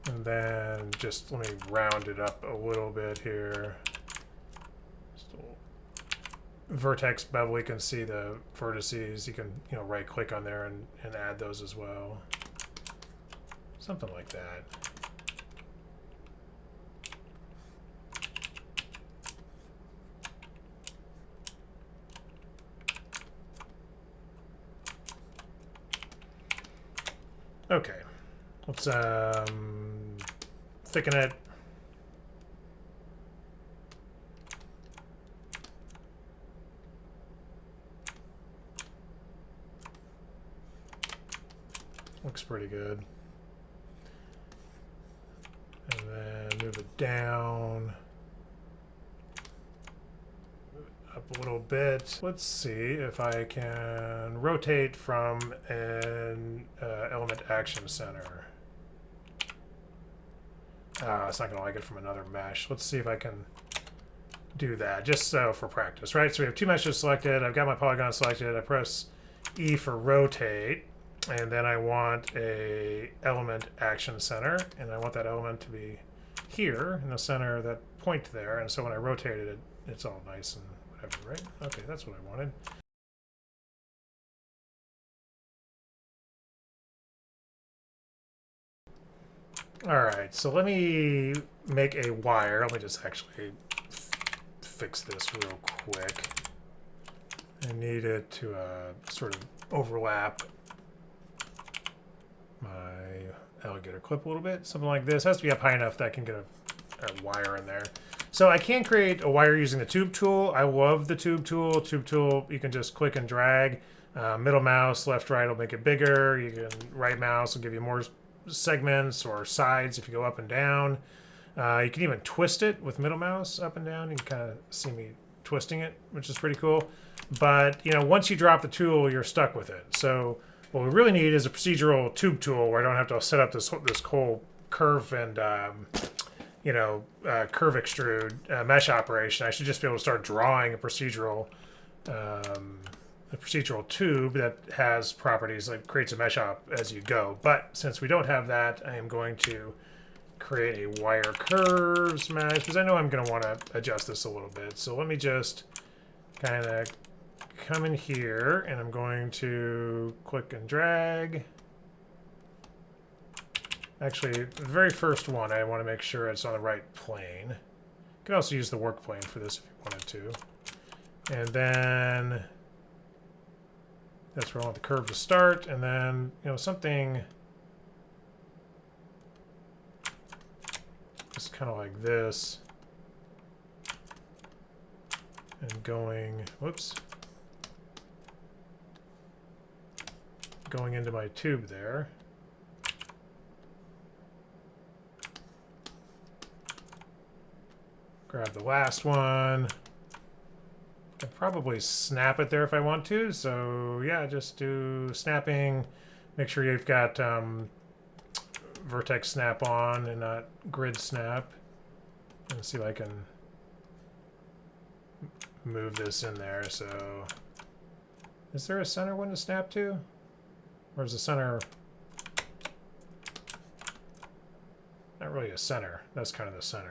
And then just let me round it up a little bit here. Just a little vertex bevel, you can see the vertices. You can, you know, right click on there and add those as well. Something like that. Okay, let's thicken it. Looks pretty good. And then move it down. Up a little bit. Let's see if I can rotate from an element action center. It's not going to like it from another mesh. Let's see if I can do that, just so for practice, right? So we have two meshes selected. I've got my polygon selected. I press E for rotate, and then I want a element action center, and I want that element to be here in the center, that point there. And so when I rotated it, it's all nice and whatever, right? Okay, that's what I wanted. All right, so let me make a wire. Let me just actually fix this real quick. I need it to sort of overlap my alligator clip a little bit. Something like this. It has to be up high enough that I can get a wire in there. So I can create a wire using the tube tool. I love the tube tool. Tube tool, you can just click and drag. Middle mouse, left, right will make it bigger. You can right mouse will give you more segments or sides if you go up and down. You can even twist it with middle mouse up and down. You can kind of see me twisting it, which is pretty cool. But you know, once you drop the tool, you're stuck with it. So what we really need is a procedural tube tool where I don't have to set up this whole curve and curve extrude mesh operation. I should just be able to start drawing a procedural tube that has properties like creates a mesh op as you go. But since we don't have that, I am going to create a wire curves mesh because I know I'm going to want to adjust this a little bit. So let me just kind of come in here and I'm going to click and drag. Actually, the very first one, I want to make sure it's on the right plane. You can also use the work plane for this if you wanted to. And then that's where I want the curve to start. And then, you know, something just kind of like this. And going, whoops. Going into my tube there. Grab the last one. I'll probably snap it there if I want to. So yeah, just do snapping. Make sure you've got vertex snap on and not grid snap. And see if I can move this in there. So is there a center one to snap to? Or is the center not really a center? That's kind of the center.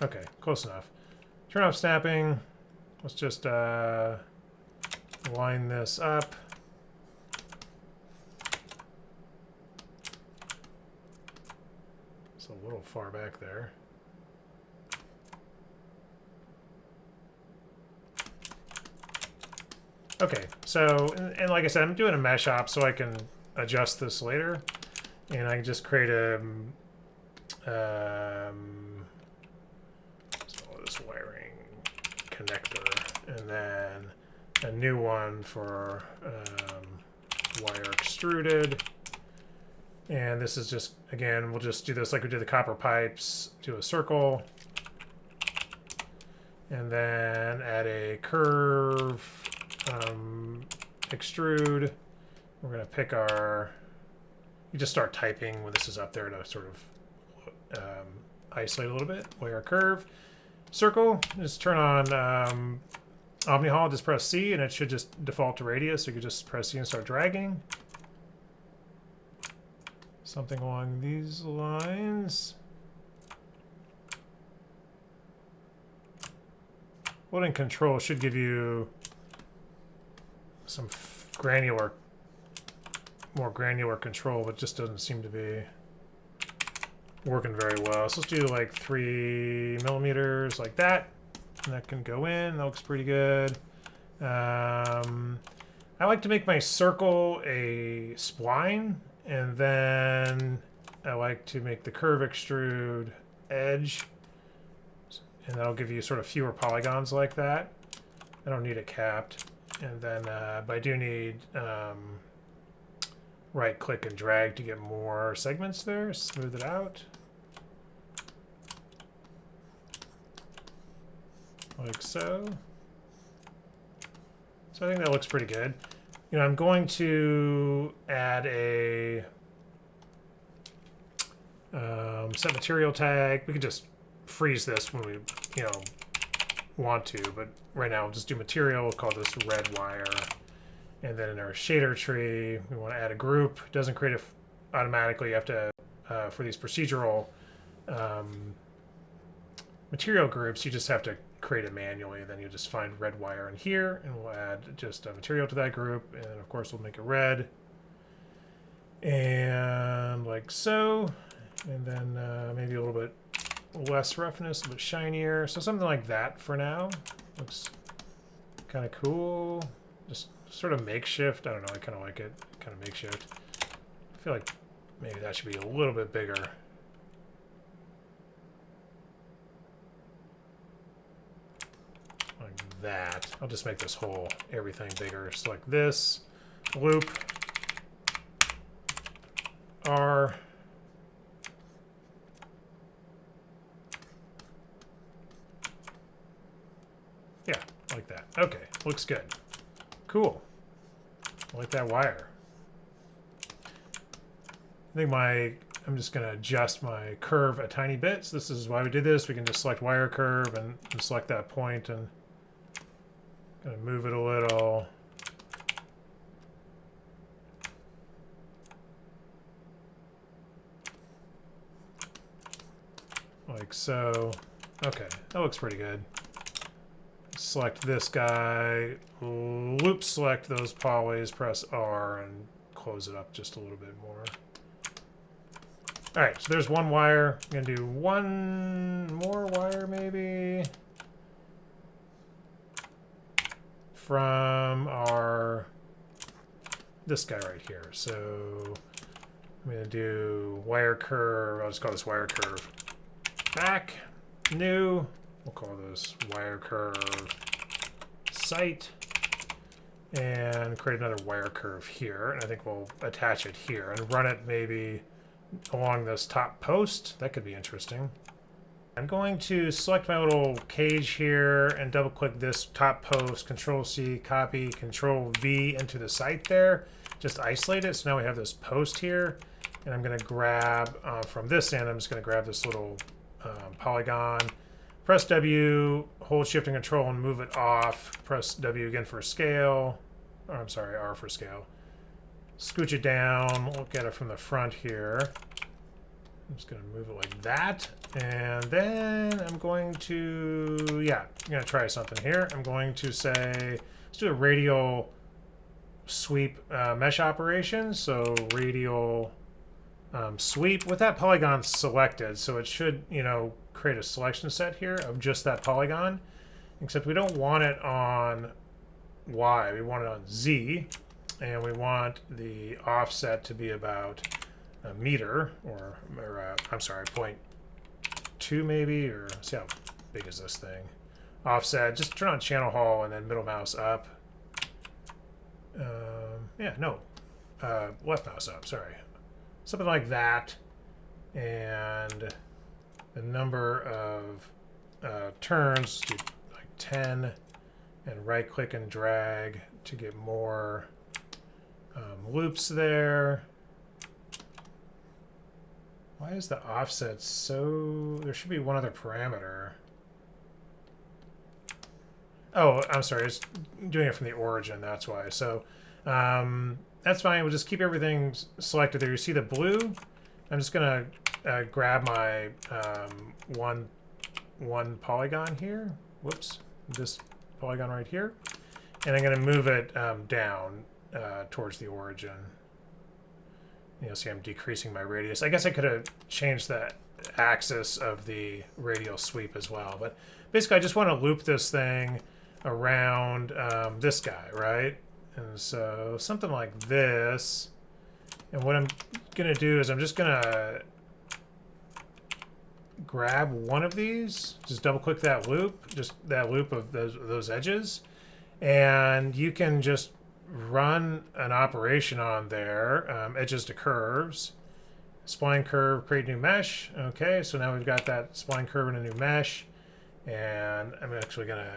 Okay, close enough. Turn off snapping. Let's just line this up. It's a little far back there. Okay, so, and like I said, I'm doing a mesh op so I can adjust this later. And I can just create a this wiring connector, and then a new one for wire extruded. And this is just, again, we'll just do this like we did the copper pipes, do a circle. And then add a curve, extrude. We're going to pick our, you just start typing when this is up there to sort of isolate a little bit. Wire curve, circle, just turn on OmniHaul, just press C and it should just default to radius. So you can just press C and start dragging. Something along these lines. Holding control should give you some more granular control, but just doesn't seem to be working very well. So let's do like 3 millimeters like that. And that can go in. That looks pretty good. I like to make my circle a spline, and then I like to make the curve extrude edge. And that'll give you sort of fewer polygons like that. I don't need it capped. And then, but I do need right click and drag to get more segments there. Smooth it out. Like so. So I think that looks pretty good. You know, I'm going to add a set material tag. We could just freeze this when we, you know, want to, but right now we'll just do material. We'll call this red wire. And then in our shader tree, we want to add a group. It doesn't create it automatically. You have to, for these procedural material groups, you just have to create it manually. Then you just find red wire in here, and we'll add just a material to that group. And then of course we'll make it red. And like so. And then maybe a little bit less roughness, a little bit shinier. So something like that for now. Looks kind of cool. Just sort of makeshift. I don't know, I kind of like it. Kind of makeshift. I feel like maybe that should be a little bit bigger. Like that. I'll just make this whole everything bigger. Select this. Loop. R. Yeah, like that. Okay, looks good. Cool. I like that wire. I think I'm just going to adjust my curve a tiny bit. So this is why we did this. We can just select wire curve and select that point and kind of move it a little. Like so. Okay, that looks pretty good. Select this guy, loop select those polys, press R, and close it up just a little bit more. All right, so there's one wire. I'm gonna do one more wire maybe from this guy right here. So I'm gonna do wire curve. I'll just call this wire curve back, new. We'll call this wire curve site and create another wire curve here. And I think we'll attach it here and run it maybe along this top post. That could be interesting. I'm going to select my little cage here and double click this top post, Control C, copy, Control V into the site there. Just isolate it. So now we have this post here. And I'm going to grab from this end, I'm just going to grab this little polygon. Press W, hold Shift and Control and move it off. Press W again for scale. Or I'm sorry, R for scale. Scooch it down. Look at it from the front here. I'm just going to move it like that. And then I'm going to, yeah, I'm going to try something here. I'm going to say, let's do a radial sweep mesh operation. So radial sweep with that polygon selected. So it should, you know, create a selection set here of just that polygon, except we don't want it on Y, we want it on Z, and we want the offset to be about a meter, or I'm sorry, 0.2 maybe, or see how big is this thing. Offset, just turn on channel hall and then middle mouse up. Yeah, no, left mouse up, sorry. Something like that, and the number of turns to like 10, and right click and drag to get more loops there. Why is the offset so... There should be one other parameter. Oh, I'm sorry, it's doing it from the origin, that's why. So that's fine, we'll just keep everything selected there. You see the blue? I'm just gonna grab my one polygon here. Whoops, this polygon right here, and I'm gonna move it down towards the origin. You know, see I'm decreasing my radius. I guess I could have changed the axis of the radial sweep as well, but basically I just want to loop this thing around this guy, right? And so something like this. And what I'm gonna do is I'm just gonna grab one of these, just double click that loop, just that loop of those edges, and you can just run an operation on there, edges to curves, spline curve, create new mesh. Okay, so now we've got that spline curve in a new mesh, and I'm actually gonna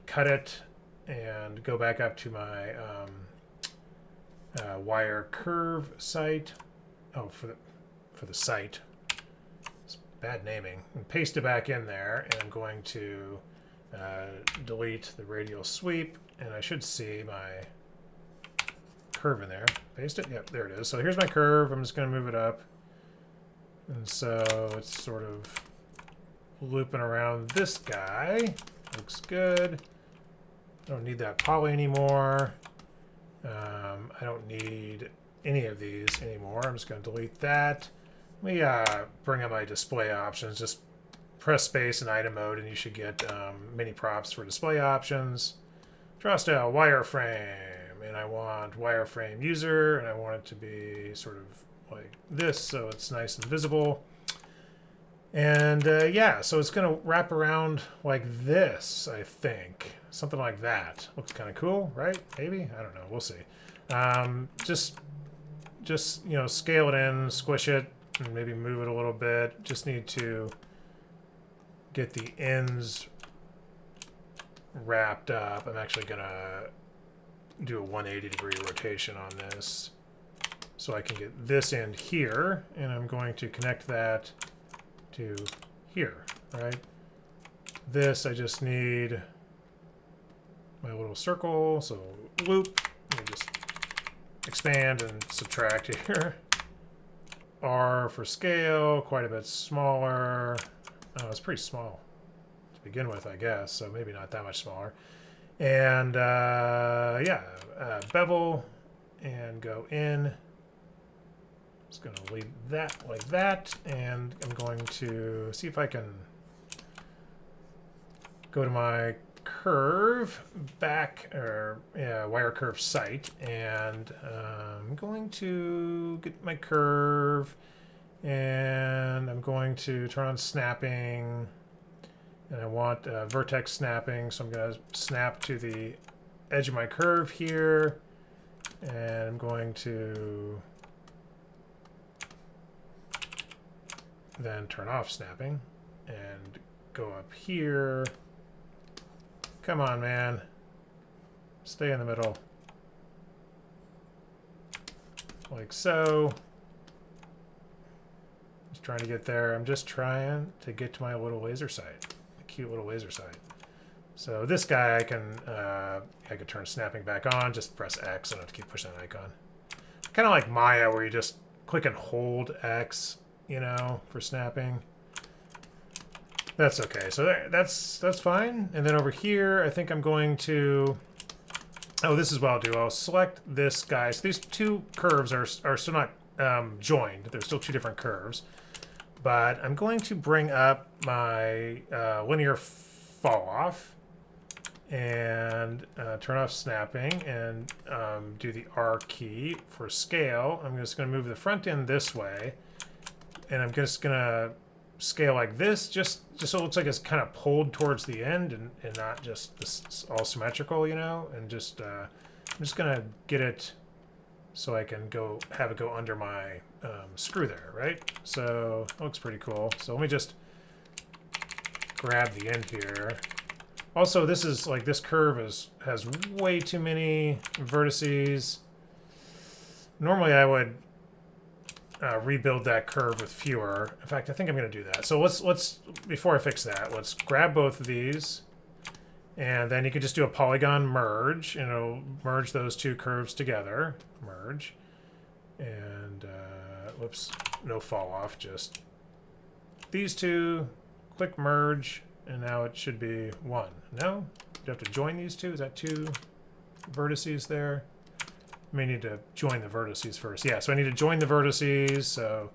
cut it and go back up to my wire curve site. Oh, for the site. It's bad naming. And paste it back in there, and I'm going to delete the radial sweep, and I should see my curve in there. Paste it. Yep, there it is. So here's my curve. I'm just going to move it up, and so it's sort of looping around this guy. Looks good. I don't need that poly anymore. I don't need any of these anymore. I'm just going to delete that. Let me bring up my display options. Just press space in item mode and you should get mini props for display options. Draw style wireframe, and I want wireframe user, and I want it to be sort of like this so it's nice and visible. And yeah, so it's going to wrap around like this, I think. Something like that. Looks kind of cool, right? Maybe? I don't know. We'll see. Just you know, scale it in, squish it, and maybe move it a little bit. Just need to get the ends wrapped up. I'm actually going to do a 180-degree rotation on this so I can get this end here, and I'm going to connect that to here, right? This, I just need my little circle, so loop. Let me just expand and subtract here. R for scale, quite a bit smaller. Oh, it's pretty small to begin with, I guess, so maybe not that much smaller. And yeah, bevel and go in. Just going to leave that like that, and I'm going to see if I can go to my curve back, or yeah, wire curve site, and I'm going to get my curve, and I'm going to turn on snapping, and I want vertex snapping, so I'm going to snap to the edge of my curve here, and I'm going to then turn off snapping and go up here. Come on, man. Stay in the middle. Like so. Just trying to get there. I'm just trying to get to my little laser sight. A cute little laser sight. So this guy I could turn snapping back on. Just press X. I don't have to keep pushing that icon. Kind of like Maya, where you just click and hold X, you know, for snapping. That's okay. So that's fine. And then over here, I think I'm going to... Oh, this is what I'll do. I'll select this guy. So these two curves are still not joined. They're still two different curves. But I'm going to bring up my linear fall off and turn off snapping and do the R key for scale. I'm just going to move the front end this way. And I'm just going to scale like this, just so it looks like it's kind of pulled towards the end and not just this all symmetrical, you know, and just I'm just going to get it so I can have it go under my screw there, right? So it looks pretty cool. So let me just grab the end here. Also, this is like, this curve has way too many vertices. Normally I would rebuild that curve with fewer. In fact, I think I'm going to do that. So let's before I fix that, let's grab both of these, and then you can just do a polygon merge, and it'll merge those two curves together. Merge, and whoops, no fall off, just these two. Click merge, and now it should be one. No, you have to join these two. Is that two vertices there? May need to join the vertices first. Yeah, so I need to join the vertices. So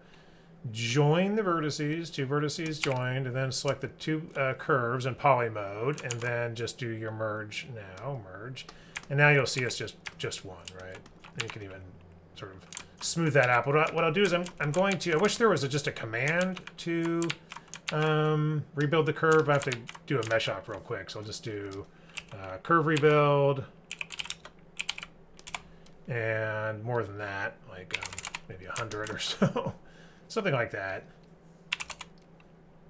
join the vertices, two vertices joined, and then select the two curves in poly mode, and then just do your merge now, merge. And now you'll see it's just one, right? And you can even sort of smooth that out. But what I'll do is I'm going to, I wish there was just a command to rebuild the curve. I have to do a mesh op real quick. So I'll just do curve rebuild. And more than that, like maybe 100 or so, something like that.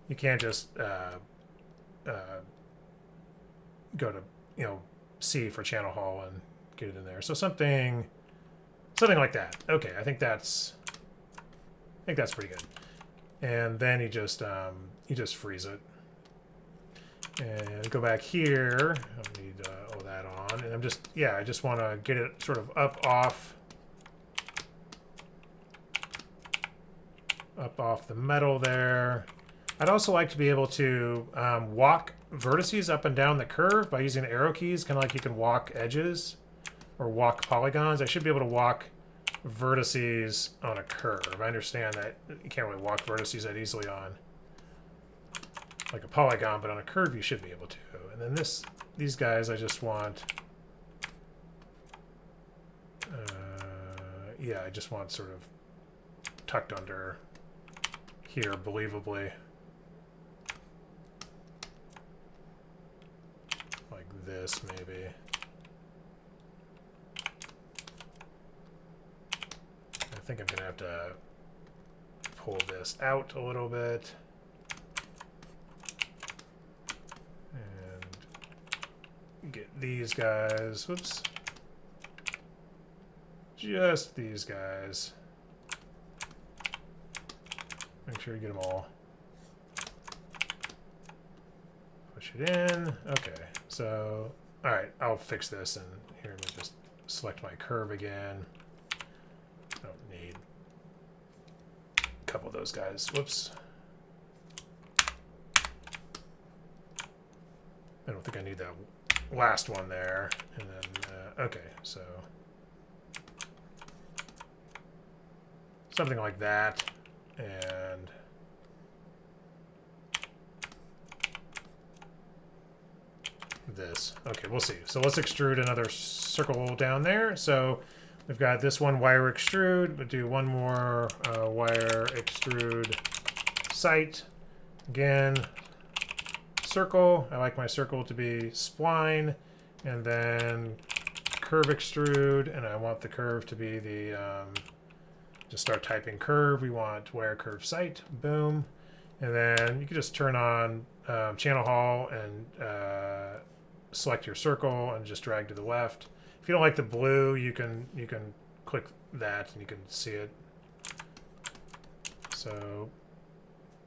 You can't just go to, you know, C for channel hall and get it in there. So something like that. Okay, I think that's pretty good. And then you just freeze it and go back here. I don't need all that on, and I just want to get it sort of up off the metal there. I'd also like to be able to walk vertices up and down the curve by using the arrow keys, kind of like you can walk edges or walk polygons. I should be able to walk vertices on a curve. I understand that you can't really walk vertices that easily on like a polygon, but on a curve you should be able to. And then these guys I just want, yeah, I just want sort of tucked under here, believably. Like this, maybe. I think I'm gonna have to pull this out a little bit. And get these guys, whoops. Just these guys. Make sure you get them all. Push it in. Okay, so, all right, I'll fix this. And here, let me just select my curve again. I don't need a couple of those guys. Whoops. I don't think I need that last one there. And then, okay, so something like that. And this. Okay, we'll see. So let's extrude another circle down there. So we've got this one wire extrude. We'll do one more wire extrude sight. Again, circle. I like my circle to be spline. And then curve extrude. And I want the curve to be the... just start typing curve. We want wire curve sight. Boom. And then you can just turn on channel hall and select your circle and just drag to the left. If you don't like the blue, you can click that and you can see it. So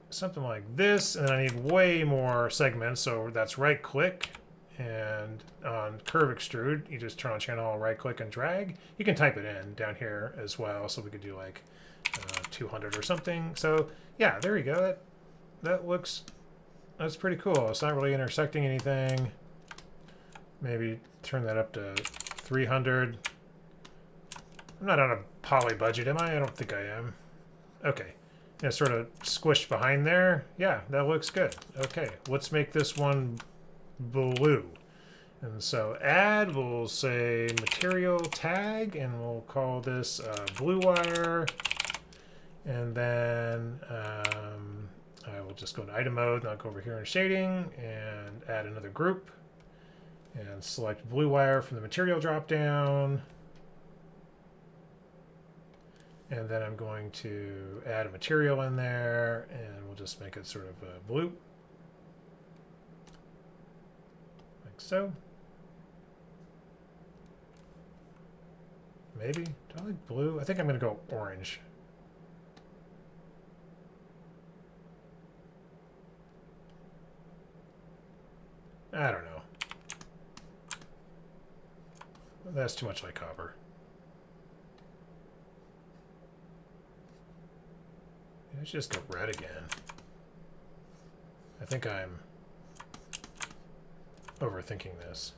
something like this, and then I need way more segments. So that's right click, and on curve extrude, you just turn on channel hall, right click and drag. You can type it in down here as well. So we could do like 200 or something. So yeah, there you go. That's pretty cool. It's not really intersecting anything. Maybe turn that up to 300. I'm not on a poly budget, am I? I don't think I am. Okay. And it's sort of squished behind there. Yeah, that looks good. Okay, let's make this one blue. And so add, we'll say material tag, and we'll call this blue wire. And then I will just go to item mode, and I'll go over here in shading and add another group. And select blue wire from the material dropdown. And then I'm going to add a material in there, and we'll just make it sort of blue. Like so. Maybe. Do I like blue? I think I'm going to go orange. I don't know. That's too much like copper. Let's just go red again. I think I'm overthinking this.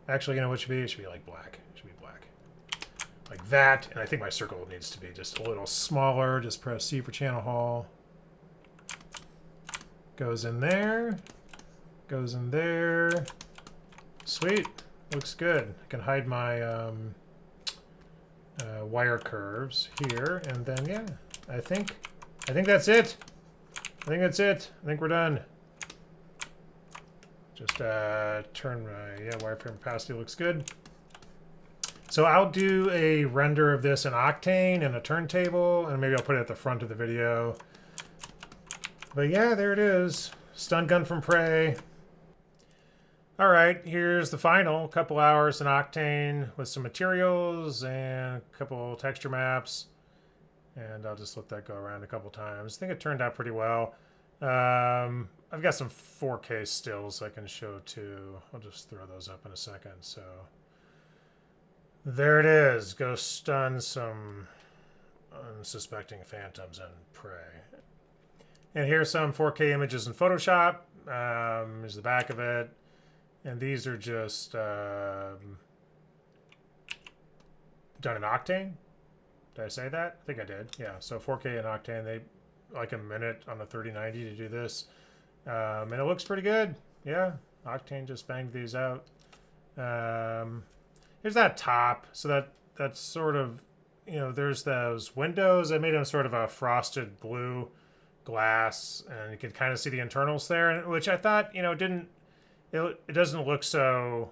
Actually, you know what it should be? It should be like black. It should be black. Like that. And I think my circle needs to be just a little smaller. Just press C for channel hall. Goes in there. Goes in there. Sweet. Looks good. I can hide my wire curves here. And then, yeah, I think that's it. I think that's it. I think we're done. Just turn my, yeah, wireframe opacity looks good. So I'll do a render of this in Octane and a turntable, and maybe I'll put it at the front of the video. But yeah, there it is. Stun gun from Prey. All right, here's the final couple hours in Octane with some materials and a couple texture maps. And I'll just let that go around a couple times. I think it turned out pretty well. I've got some 4K stills I can show too. I'll just throw those up in a second. So there it is. Go stun some unsuspecting phantoms and prey. And here's some 4K images in Photoshop. Here's the back of it. And these are just done in Octane. Did I say that? I think I did. Yeah, so 4K and Octane, they like a minute on a 3090 to do this. And it looks pretty good. Yeah, Octane just banged these out. Here's that top. So that's sort of, you know, there's those windows. I made them sort of a frosted blue glass, and you can kind of see the internals there, which I thought, you know, it doesn't look so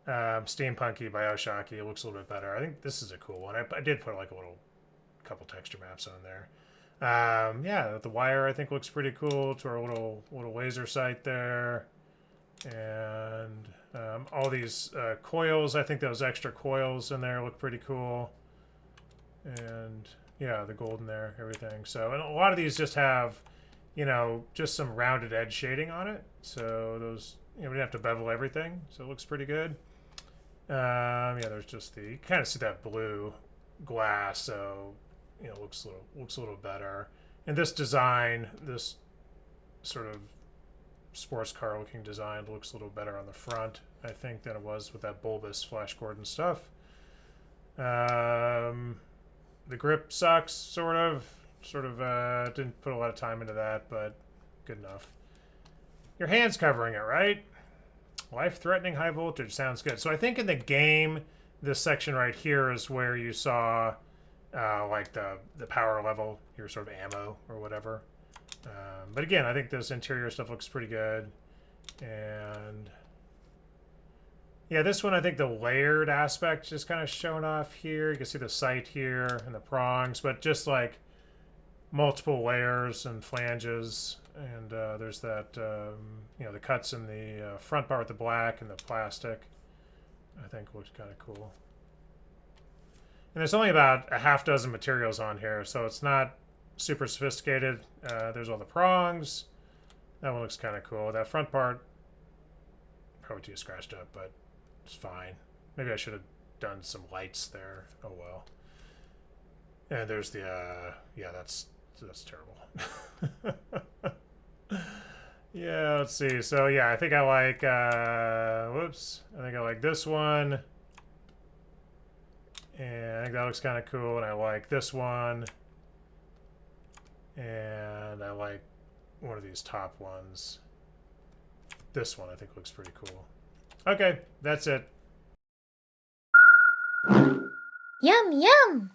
steampunky, Bioshocky. It looks a little bit better. I think this is a cool one. I did put like a couple texture maps on there. Yeah, the wire I think looks pretty cool to our little laser sight there, and all these coils. I think those extra coils in there look pretty cool, and yeah, the gold in there, everything. So, and a lot of these just have, you know, just some rounded edge shading on it. So those, you know, we didn't have to bevel everything, so it looks pretty good. Yeah, there's just you kind of see that blue glass, so you know, looks a little better. And this design, this sort of sports car looking design, looks a little better on the front, I think, than it was with that bulbous Flash Gordon stuff. The grip sucks, sort of. Didn't put a lot of time into that, but good enough. Your hand's covering it, right? Life-threatening high voltage sounds good. So I think in the game, this section right here is where you saw like the power level, your sort of ammo or whatever. But again, I think this interior stuff looks pretty good. And yeah, this one, I think the layered aspect is kind of shown off here. You can see the sight here and the prongs, but just like multiple layers and flanges. And there's that, you know, the cuts in the front part with the black and the plastic, I think looks kind of cool. And there's only about a half dozen materials on here, so it's not super sophisticated. There's all the prongs. That one looks kind of cool. That front part, probably too scratched up, but it's fine. Maybe I should have done some lights there. Oh well. And there's the, yeah, that's terrible. Yeah, let's see. So yeah, I think I like, whoops. I think I like this one. And I think that looks kind of cool. And I like this one. And I like one of these top ones. This one I think looks pretty cool. Okay, that's it. Yum, yum!